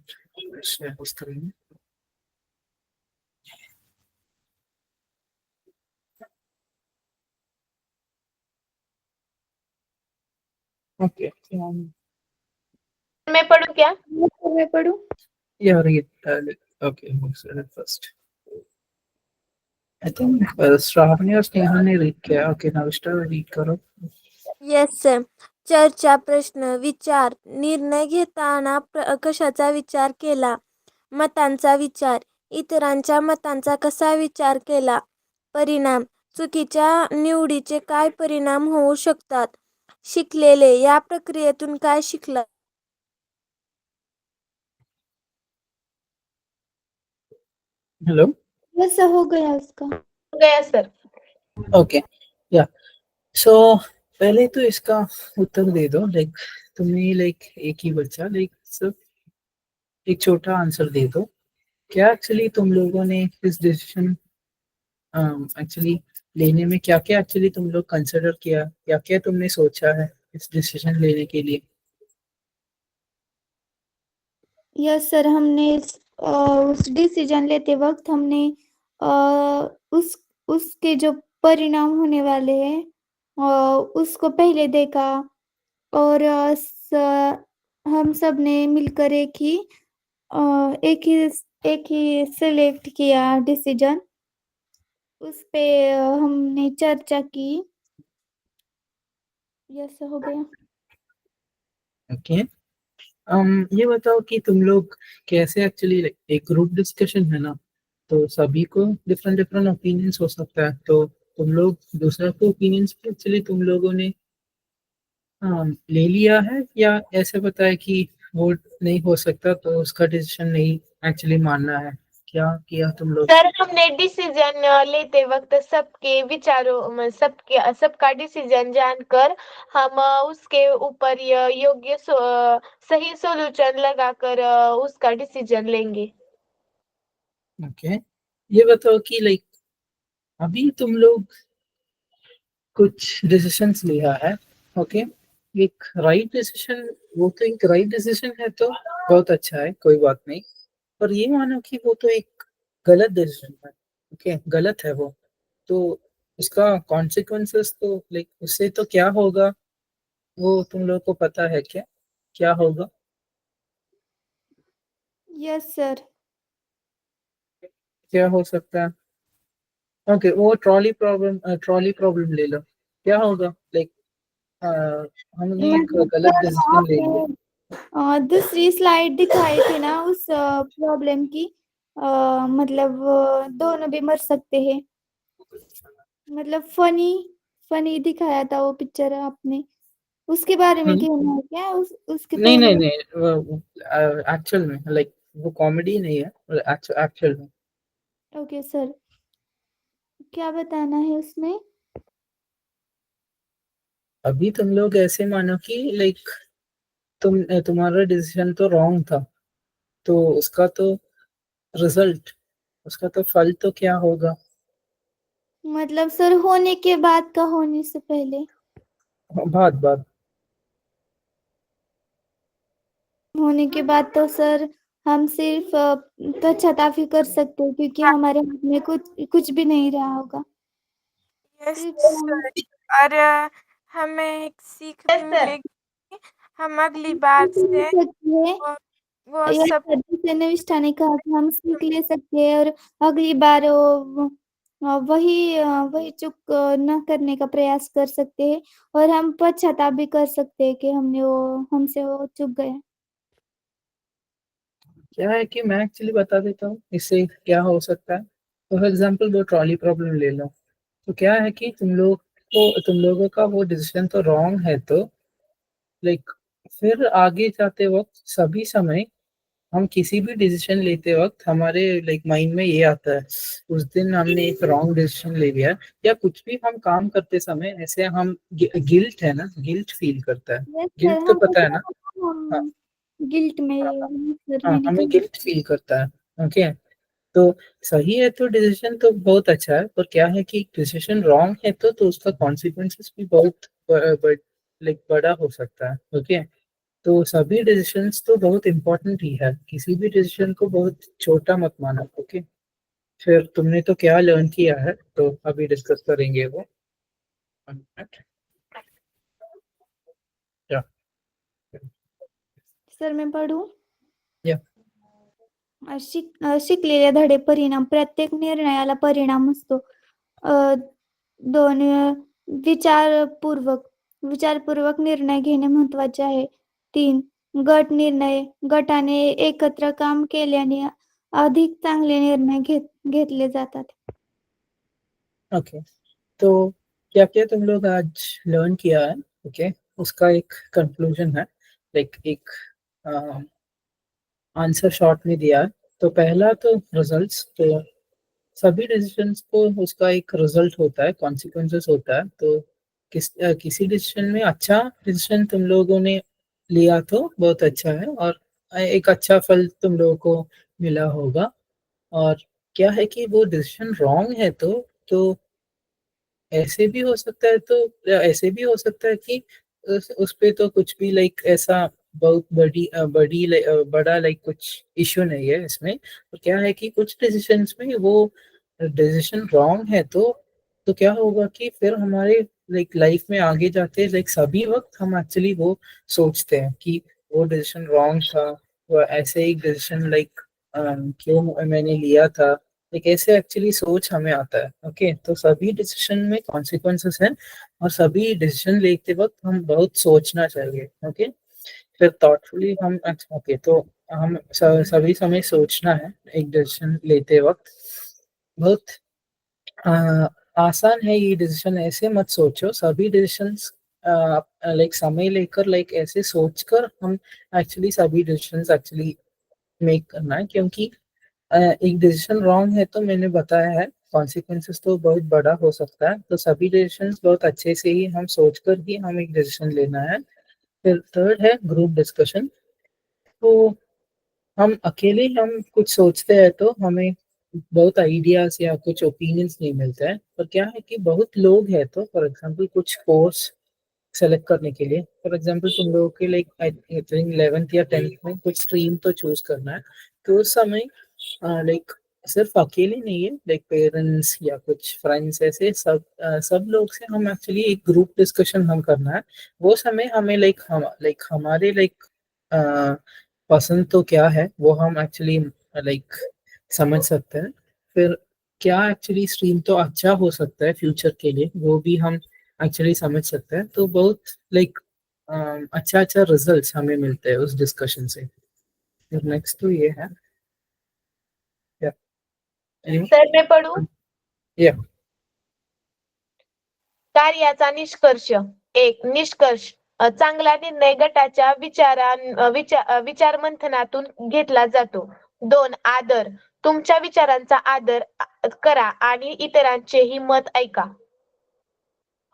उस तरह में। ओके, मैं पढ़ूं क्या? मैं पढ़ूं? यार ये okay first I think Shravani और स्नेहा ने रीड किया। ओके, नाविष्टा रीड करो। Yes sir. चर्चा, प्रश्न, विचार, निर्णय घेताना कशाचा विचार केला? मतांचा विचार, इतरांच्या मतांचा कसा विचार केला? परिणाम, चुकीच्या निवडीचे काय परिणाम होऊ शकतात? शिकलेले, या प्रक्रियेतून काय शिकला? हेलो। वैसा हो गया उसका। हो गया सर। ओके, या सो पहले तो इसका उत्तर दे दो। लाइक तुम्हें लाइक एक ही बच्चा, लाइक सिर्फ एक छोटा आंसर दे दो। क्या एक्चुअली तुम लोगों ने इस डिसीजन एक्चुअली लेने में क्या क्या एक्चुअली तुम लोग कंसिडर किया, क्या क्या तुमने सोचा है इस डिसीजन लेने के लिए? यस सर, हमने उस डिसीजन लेते वक्त हमने उस उसके जो परिणाम होने वाले हैं उसको पहले देखा। और हम सब ने मिलकर एक ही सिलेक्ट किया डिसीजन। उस पे हमने चर्चा की। यस हो गया। ओके, ये बताओ कि तुम लोग कैसे एक्चुअली, एक ग्रुप डिस्कशन है ना, तो सभी को डिफरेंट डिफरेंट ओपिनियंस हो सकता है। तो तुम लोग दूसरा को ओपिनियंस पे एक्चुअली तुम लोगों ने ले लिया है, या ऐसे बताया कि वो नहीं हो सकता तो उसका डिसीजन नहीं एक्चुअली मानना है? क्या किया तुम लोग? सर हमने डिसीजन लेते वक्त सबके विचारों सबका डिसीजन जानकर हम उसके ऊपर योग्य सही सोल्यूशन लगाकर उसका डिसीजन लेंगे। ओके, ये बताओ कि लाइक अभी तुम लोग कुछ डिसीजंस लिया है। ओके, एक राइट डिसीजन, वो तो एक राइट डिसीजन है तो बहुत अच्छा है, कोई बात नहीं। पर ये मानो कि वो तो एक गलत डिसीजन है। ओके, गलत है वो, तो उसका कॉन्सिक्वेंसेस तो लाइक उससे तो क्या होगा वो तुम लोग को पता है क्या क्या होगा? Yes sir. क्या हो सकता है? ओके, वो ट्रॉली प्रॉब्लम ले लो। क्या होगा? लाइक हमने एक मतलब गलत सर डिसीजन ले लिया। दूसरी स्लाइड दिखाई थी ना उस प्रॉब्लम की। मतलब दोनों भी मर सकते हैं। मतलब फनी फनी दिखाया था वो पिक्चर आपने। उसके बारे में हम्म, कहना है क्या उसके नहीं नहीं पहले? नहीं, एक्चुअल में लाइक वो कॉमेडी नहीं है, एक्चुअल में। Okay sir. क्या बताना है उसमें? अभी तुम लोग ऐसे मानो कि लाइक तुम्हारा डिसीजन तो रॉन्ग था, तो रिजल्ट उसका तो फल तो क्या होगा? मतलब सर होने के बाद का होने से पहले? बात बात होने के बाद तो सर हम सिर्फ पश्चाताप कर सकते हैं क्योंकि हमारे हाथ में कुछ कुछ भी नहीं रहा होगा। यस सिर्फ हम सर। और हमें एक सीख भी यस सर। मिलेगी। हम अगली बार से सकते हैं। वो वो यह सब जैसे निविष्ठा ने कहा कि हम सीख ले सकते हैं और अगली बार वही चूक न करने का प्रयास कर सकते हैं। और हम पश्चाताप भी कर सकते हैं कि हमसे वो चूक गया। क्या है कि मैं एक्चुअली बता देता हूँ इससे क्या हो सकता है। तो फॉर एग्जाम्पल वो ट्रॉली प्रॉब्लम ले लो। तो क्या है कि तुम लोगों का वो डिसीजन तो रॉन्ग है, तो लाइक फिर आगे जाते वक्त सभी समय हम किसी भी डिसीजन लेते वक्त हमारे लाइक माइंड में ये आता है, उस दिन हमने एक रॉन्ग डिसीजन ले लिया। या कुछ भी हम काम करते समय ऐसे हम गिल्ट है ना, गिल्ट फील करता है। Yes sir. गिल्ट तो पता है ना? हाँ हम गिल्ट में सर हाँ, मैंने हमें कहा। गिल्ट फील करता है। ओके, तो सही है तो डिसीजन तो बहुत अच्छा है, पर क्या है कि डिसीजन रॉन्ग है तो उसका कॉन्सिक्वेंसेस भी बहुत लाइक बड़ा हो सकता है। ओके, तो सभी डिसीजंस तो बहुत इंपॉर्टेंट ही है, किसी भी डिसीजन को बहुत छोटा मत माना। ओके, फिर तुमने तो क्या लर्न किया है तो अभी डिस्कस करेंगे वो। या सर मैं पढ़ूं? या शिकलेले धडे परिणाम प्रत्येक निर्णयाला परिणाम असतो. अ, दोन विचारपूर्वक विचारपूर्वक निर्णय घेणे महत्वाचे आहे. 3 गटाने एकत्र काम केल्याने अधिक चांगले निर्णय घेतले जातात. ओके, तो क्या क्या तुम लोग आज लर्न किया है? ओके, उसका एक कंक्लूजन है, लाइक एक आंसर शॉर्ट में दिया है। तो पहला तो रिजल्ट्स, तो सभी डिसीजंस को उसका एक रिजल्ट होता है, कॉन्सिक्वेंसेस होता है। तो किसी डिसीजन में अच्छा डिसीजन तुम लोगों ने लिया तो बहुत अच्छा है, और एक अच्छा फल तुम लोगों को मिला होगा। और क्या है कि वो डिसीजन रॉन्ग है तो ऐसे भी हो सकता है, तो ऐसे भी हो सकता है कि उस पे तो कुछ भी लाइक ऐसा बहुत बड़ा लाइक कुछ इश्यू नहीं है इसमें। तो क्या है कि कुछ डिसीजंस में वो डिसीजन रॉन्ग है तो क्या होगा कि फिर हमारे लाइक लाइफ में आगे जाते लाइक सभी वक्त हम एक्चुअली वो सोचते हैं कि वो डिसीजन रॉन्ग था, वो ऐसे ही डिसीजन लाइक क्यों मैंने लिया था। एक ऐसे एक्चुअली सोच हमें आता है। ओके, तो सभी डिसीजन में कॉन्सिक्वेंसेस हैं, और सभी डिसीजन लेते वक्त हम बहुत सोचना चाहिए। ओके, फिर थॉटफुली हम ओके, तो हम सभी समय सोचना है एक डिसीजन लेते वक्त। बहुत आसान है ये डिसीजन, ऐसे मत सोचो सभी डिसीजंस लाइक समय लेकर लाइक ऐसे सोचकर हम एक्चुअली सभी डिसीजंस एक्चुअली मेक करना है। क्योंकि एक डिसीजन रॉन्ग है तो मैंने बताया है कॉन्सिक्वेंसेस तो बहुत बड़ा हो सकता है। तो सभी डिसीजंस बहुत अच्छे से ही हम सोचकर ही हम एक डिसीजन लेना है। फिर थर्ड है ग्रुप डिस्कशन। तो हम कुछ सोचते हैं तो हमें बहुत आइडियाज या कुछ ओपिनियंस नहीं मिलते हैं। पर क्या है कि बहुत लोग हैं, तो फॉर एग्जांपल कुछ कोर्स सेलेक्ट करने के लिए, फॉर एग्जांपल तुम लोगों के लाइक आई थिंक 11th या 10th में कुछ स्ट्रीम तो चूज करना है। तो उस समय लाइक सिर्फ अकेले नहीं है, लाइक पेरेंट्स या कुछ फ्रेंड्स, ऐसे सब लोग से हम एक्चुअली एक ग्रुप डिस्कशन हम करना है। वो समय हमें लाइक हमारे लाइक पसंद तो क्या है वो हम एक्चुअली लाइक समझ सकते हैं। फिर क्या एक्चुअली स्ट्रीम तो अच्छा हो सकता है फ्यूचर के लिए, वो भी हम एक्चुअली समझ सकते हैं। तो बहुत लाइक अच्छा अच्छा रिजल्ट्स हमें मिलते हैं उस डिस्कशन से। फिर नेक्स्ट तो ये है, या सर मैं पढ़ू? या कार्याचा निष्कर्ष. 1. निष्कर्ष. चांगला निर्णय गटाच्या विचार मंथनातून घेतला जातो. 2. आदर. तुमच्या विचारांचा आदर करा आणि इतरांचेही मत ऐका.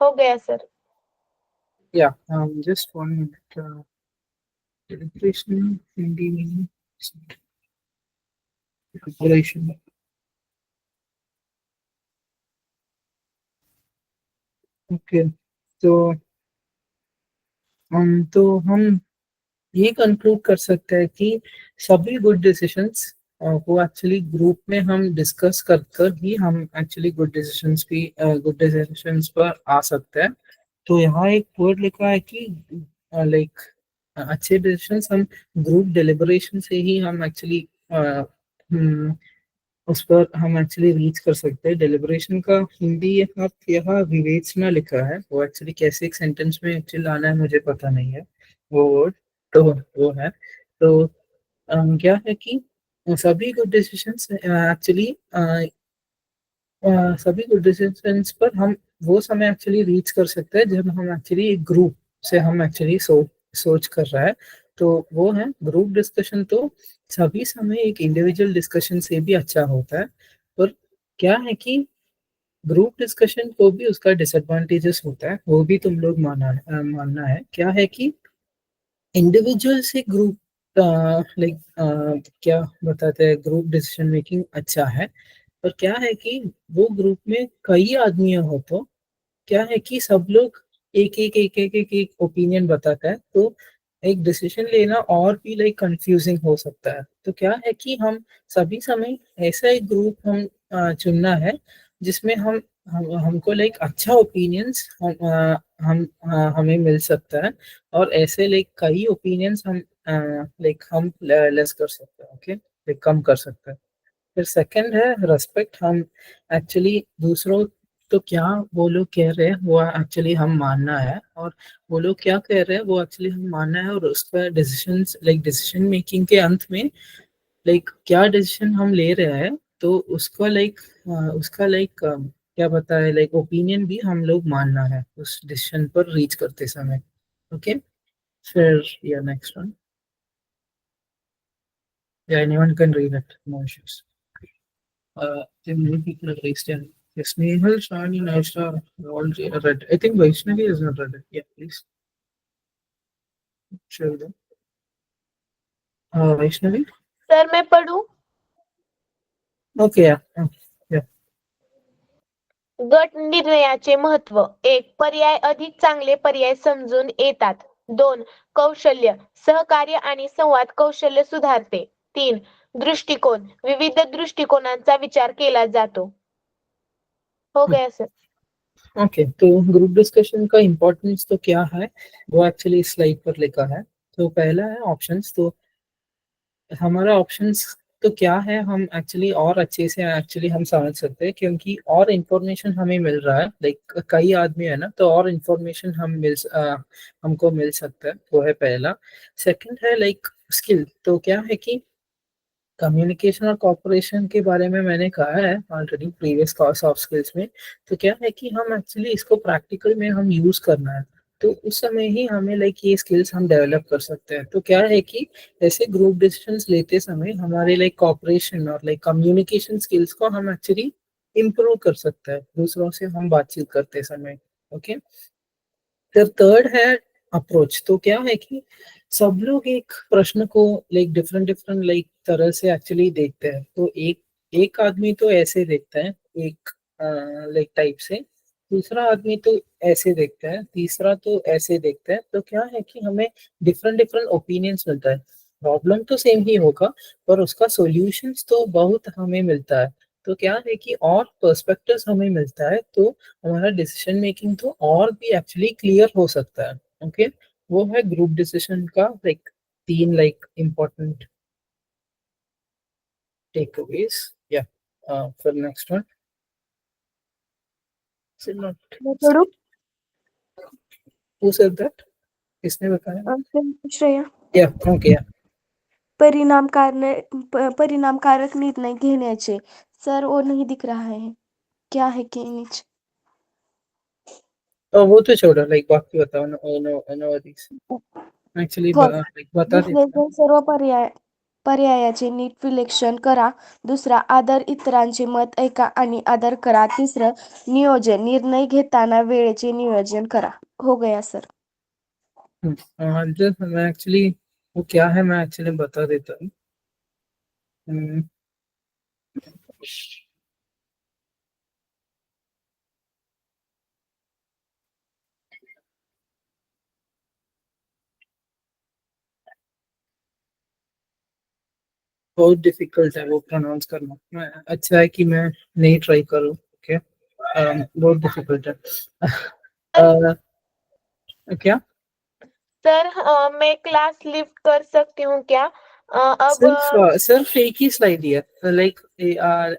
हो गया sir. Yeah, just 1 minute. Celebration, Hindi meaning, celebration. Okay, तो हम ये कंक्लूड कर सकते हैं कि सभी गुड डिसीजंस को एक्चुअली ग्रुप में हम डिस्कस कर कर ही हम एक्चुअली गुड डिसीजंस पर आ सकते हैं। तो यहाँ एक वर्ड लिखा है कि लाइक अच्छे डिसीजंस हम ग्रुप डिलिबरेशन से ही हम एक्चुअली उस पर हम एक्चुअली रीच कर सकते हैं। डिलिबरेशन का हिंदी यहाँ विवेचना लिखा है, वो एक्चुअली कैसे एक सेंटेंस में एक्चुअली लाना है मुझे पता नहीं है वो वर्ड। तो वो है, तो क्या है कि सभी गुड डिसीजंस एक्चुअली सभी गुड डिसीजंस पर हम वो समय एक्चुअली रीच कर सकते हैं जब हम एक्चुअली एक ग्रुप से हम एक्चुअली सोच कर रहा है। तो वो है ग्रुप डिस्कशन। तो सभी समय एक इंडिविजुअल डिस्कशन से भी अच्छा होता है। पर क्या है कि ग्रुप डिस्कशन को भी उसका डिसएडवांटेजेस होता है, वो भी तुम लोग मानना है। क्या है कि इंडिविजुअल से ग्रुप लाइक क्या बताते हैं, ग्रुप डिसीजन मेकिंग अच्छा है। पर क्या है कि वो ग्रुप में कई आदमी हो तो क्या है कि सब लोग एक ओपिनियन बताता है, तो एक डिसीजन लेना और भी लाइक कंफ्यूजिंग हो सकता है। तो क्या है कि हम सभी समय ऐसा एक ग्रुप हम चुनना है जिसमें हमको लाइक अच्छा ओपिनियंस हमें मिल सकता है। और ऐसे लाइक कई ओपिनियंस हम लाइक हम लेस कर सकते हैं, ओके, लाइक कम कर सकते हैं। फिर सेकंड है रेस्पेक्ट। हम एक्चुअली दूसरों तो क्या वो लोग कह रहे हैं वो एक्चुअली हम मानना है, और वो लोग क्या कह रहे हैं वो एक्चुअली हम मानना है। और उसका डिसीजन मेकिंग के अंत में लाइक क्या डिसीजन हम ले रहे हैं, तो उसका क्या बताए लाइक ओपिनियन भी हम लोग मानना है उस डिसीजन पर रीच करते समय। ओके, फिर या नेक्स्ट वन, या anyone can read it, no issues. Many people have raised hand. Yes, Nehal, Shani, Naisha, all read. I think Vaishnavi is not read. Yeah, please. Share them. Vaishnavi? Sir मैं पढ़ू? Okay, yeah. Yeah. गट निर्णयाचे महत्त्व. 1. पर्याय अधिक चांगले पर्याय समजून येतात. 2. कौशल्य. सहकार्य आणि संवाद कौशल्य सुधारते. 3. दृष्टिकोन. विविध दृष्टिकोनांचा विचार केला जातो. हो गया सर. ओके, तो ग्रुप डिस्कशन का इम्पोर्टेंस तो क्या है वो एक्चुअली स्लाइड पर लिखा है। तो पहला है ऑप्शंस। तो हमारा ऑप्शंस तो क्या है, हम एक्चुअली और अच्छे से एक्चुअली हम समझ सकते हैं क्योंकि और इन्फॉर्मेशन हमें मिल रहा है। लाइक कई आदमी है ना, तो और इन्फॉर्मेशन हमको मिल सकता है, वो है पहला। सेकंड है लाइक स्किल। तो क्या है कि कम्युनिकेशन और कॉपरेशन के बारे में मैंने कहा है ऑलरेडी प्रीवियस सॉफ्ट स्किल्स में। तो क्या है कि हम एक्चुअली इसको प्रैक्टिकल में हम यूज करना है, तो उस समय ही हमें लाइक ये स्किल्स हम डेवलप कर सकते हैं। तो क्या है कि ऐसे ग्रुप डिसीजंस लेते समय हमारे लाइक कॉपरेशन और लाइक कम्युनिकेशन स्किल्स को हम एक्चुअली इम्प्रूव कर सकते हैं दूसरों से हम बातचीत करते समय। ओके, फिर थर्ड है अप्रोच। तो क्या है कि सब लोग एक प्रश्न को लाइक डिफरेंट डिफरेंट लाइक तरह से एक्चुअली देखते हैं। तो एक आदमी तो ऐसे देखता है एक लाइक टाइप से, दूसरा आदमी तो ऐसे देखता है, तीसरा तो ऐसे देखता है। तो क्या है कि हमें डिफरेंट डिफरेंट ओपिनियंस मिलता है। प्रॉब्लम तो सेम ही होगा पर उसका सॉल्यूशंस तो बहुत हमें मिलता है। तो क्या है कि और पर्सपेक्टिव्स हमें मिलता है तो हमारा डिसीजन मेकिंग तो और भी एक्चुअली क्लियर हो सकता है। ओके, वो है ग्रुप डिसीजन का लाइक 3 लाइक इम्पोर्टेंट टेकअवेज। या फिर नेक्स्ट वन मैं पढ़ूं? Who said that? किसने बताया? श्रेया। या ओके, परिणामकारक निर्णय घेण्याचे। सर वो नहीं दिख रहा है, क्या है कि नीचे? वो तो छोड़ो, लाइक बाकी बताओ। नो वरीज, एक्चुअली फर्स्ट, बता देता हूँ। विश्लेषण सर्व पर्यायाचे नीट विश्लेषण करा. दुसरा, आदर इतरांचे मत ऐका आणि आदर करा. तिसरं, नियोजन, निर्णय घेताना वेळेचे नियोजन करा. हो गया सर. मैं एक्चुअली वो क्या है मैं एक्चुअली बता देता हूँ। हम्म, बहुत डिफिकल्ट है वो प्रोनाउंस करना। अच्छा है कि मैं नहीं ट्राई करूँ। ओके, बहुत डिफिकल्ट है। अ, क्या? सर मैं क्लास लिफ्ट कर सकती हूँ क्या? अब सिर्फ एक ही स्लाइड ही है, लाइक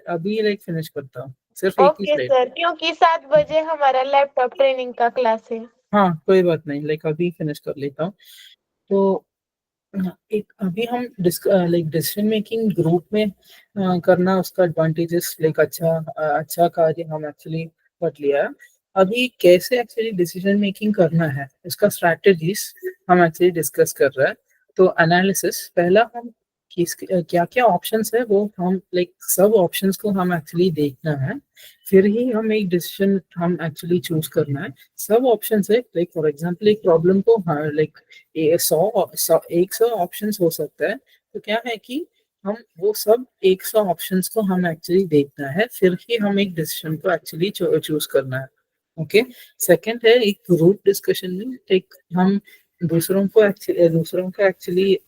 अभी लाइक फिनिश करता हूँ, सिर्फ एक ही ओके स्लाइड। सर, क्योंकि 7 बजे हमारा लैपटॉप ट्रेनिंग का क्लास है। हाँ कोई बात नहीं, लाइक अभी फिनिश कर लेता हूँ। तो एक अभी हम लाइक डिसीजन मेकिंग ग्रुप में करना, उसका एडवांटेजेस लाइक अच्छा कार्य हम एक्चुअली कर लिया है। अभी कैसे एक्चुअली डिसीजन मेकिंग करना है उसका स्ट्रैटेजीज हम एक्चुअली डिस्कस कर रहे हैं। तो एनालिसिस पहला, हम किस क्या क्या ऑप्शंस है वो हम लाइक सब ऑप्शंस को हम एक्चुअली देखना है, फिर ही हम एक डिसीजन हम एक्चुअली चूज करना है। सब ऑप्शंस है लाइक फॉर एग्जांपल एक प्रॉब्लम को लाइक 100 ऑप्शंस हो सकता है। तो क्या है कि हम वो सब 100 ऑप्शंस को हम एक्चुअली देखना है, फिर ही हम एक डिसीजन को एक्चुअली चूज करना है। ओके, सेकंड है एक ग्रुप डिस्कशन में एक हम दूसरों का एक्चुअली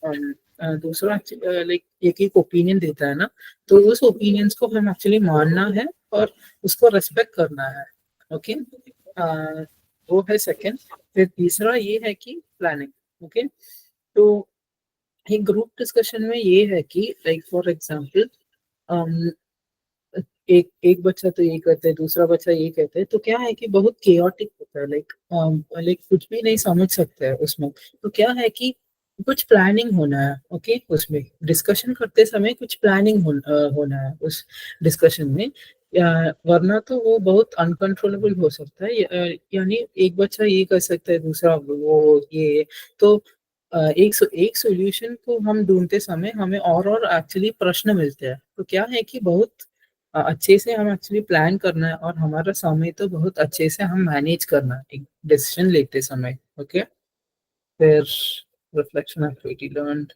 दूसरा लाइक एक ओपिनियन देता है ना, तो उस ओपिनियंस को हम एक्चुअली मानना है और उसको रेस्पेक्ट करना है। ओके, वो है सेकंड। फिर तीसरा ये है कि प्लानिंग। ओके, तो एक ग्रुप डिस्कशन में ये है कि लाइक फॉर एग्जांपल एक एक बच्चा तो ये कहता है, दूसरा बच्चा ये कहता है, तो क्या है कि बहुत केओटिक होता है, लाइक कुछ भी नहीं समझ सकता है उसमें। तो क्या है कि कुछ प्लानिंग होना है। ओके, उसमें डिस्कशन करते समय कुछ प्लानिंग होना है उस डिस्कशन में, वरना तो वो बहुत अनकंट्रोलेबल हो सकता है। यानी एक बच्चा ये कर सकता है, दूसरा वो ये। तो एक सॉल्यूशन को हम ढूंढते समय हमें और एक्चुअली प्रश्न मिलते हैं। तो क्या है कि बहुत अच्छे से हम एक्चुअली प्लान करना है और हमारा समय तो बहुत अच्छे से हम मैनेज करना है एक डिसीजन लेते समय। ओके, फिर रिफ्लेक्शन एक्टिविटी लर्नड।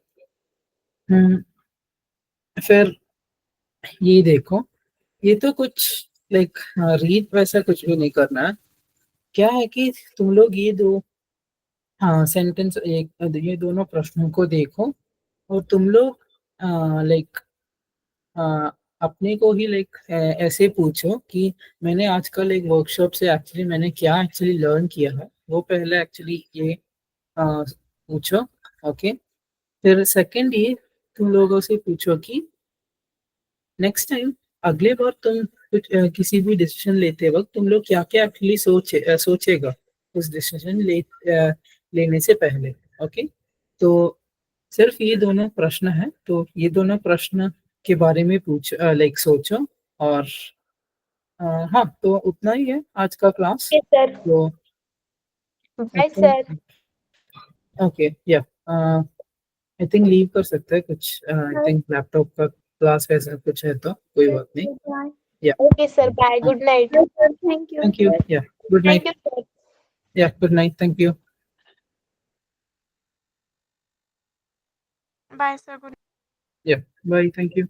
फिर ये देखो, ये तो कुछ लाइक रीड वैसा कुछ भी नहीं करना है। क्या है कि तुम लोग ये दो सेंटेंस एक ये दोनों प्रश्नों को देखो और तुम लोग लाइक अपने को ही लाइक ऐसे पूछो कि मैंने आजकल एक वर्कशॉप से एक्चुअली मैंने क्या एक्चुअली लर्न किया है, वो पहले एक्चुअली ये पूछो। ओके, फिर सेकंड ये तुम लोगों से पूछो कि नेक्स्ट टाइम अगले बार तुम कुछ किसी भी डिसीजन लेते वक्त तुम लोग क्या क्या एक्चुअली सोचेगा उस डिसीजन लेने से पहले। ओके, तो सिर्फ ये दोनों प्रश्न है, तो ये दोनों प्रश्न के बारे में पूछ लाइक सोचो। और हाँ, तो उतना ही है आज का क्लास। ओके सर, तो bye sir. Okay, yeah I think leave कर सकते हैं कुछ। आई थिंक लैपटॉप का क्लास ऐसा कुछ है तो कोई बात नहीं। Yeah okay sir, bye, good night. Thank you. Thank you. Yeah good thank night. You sir. Yeah good night, thank you. Bye sir. Yeah bye, thank you.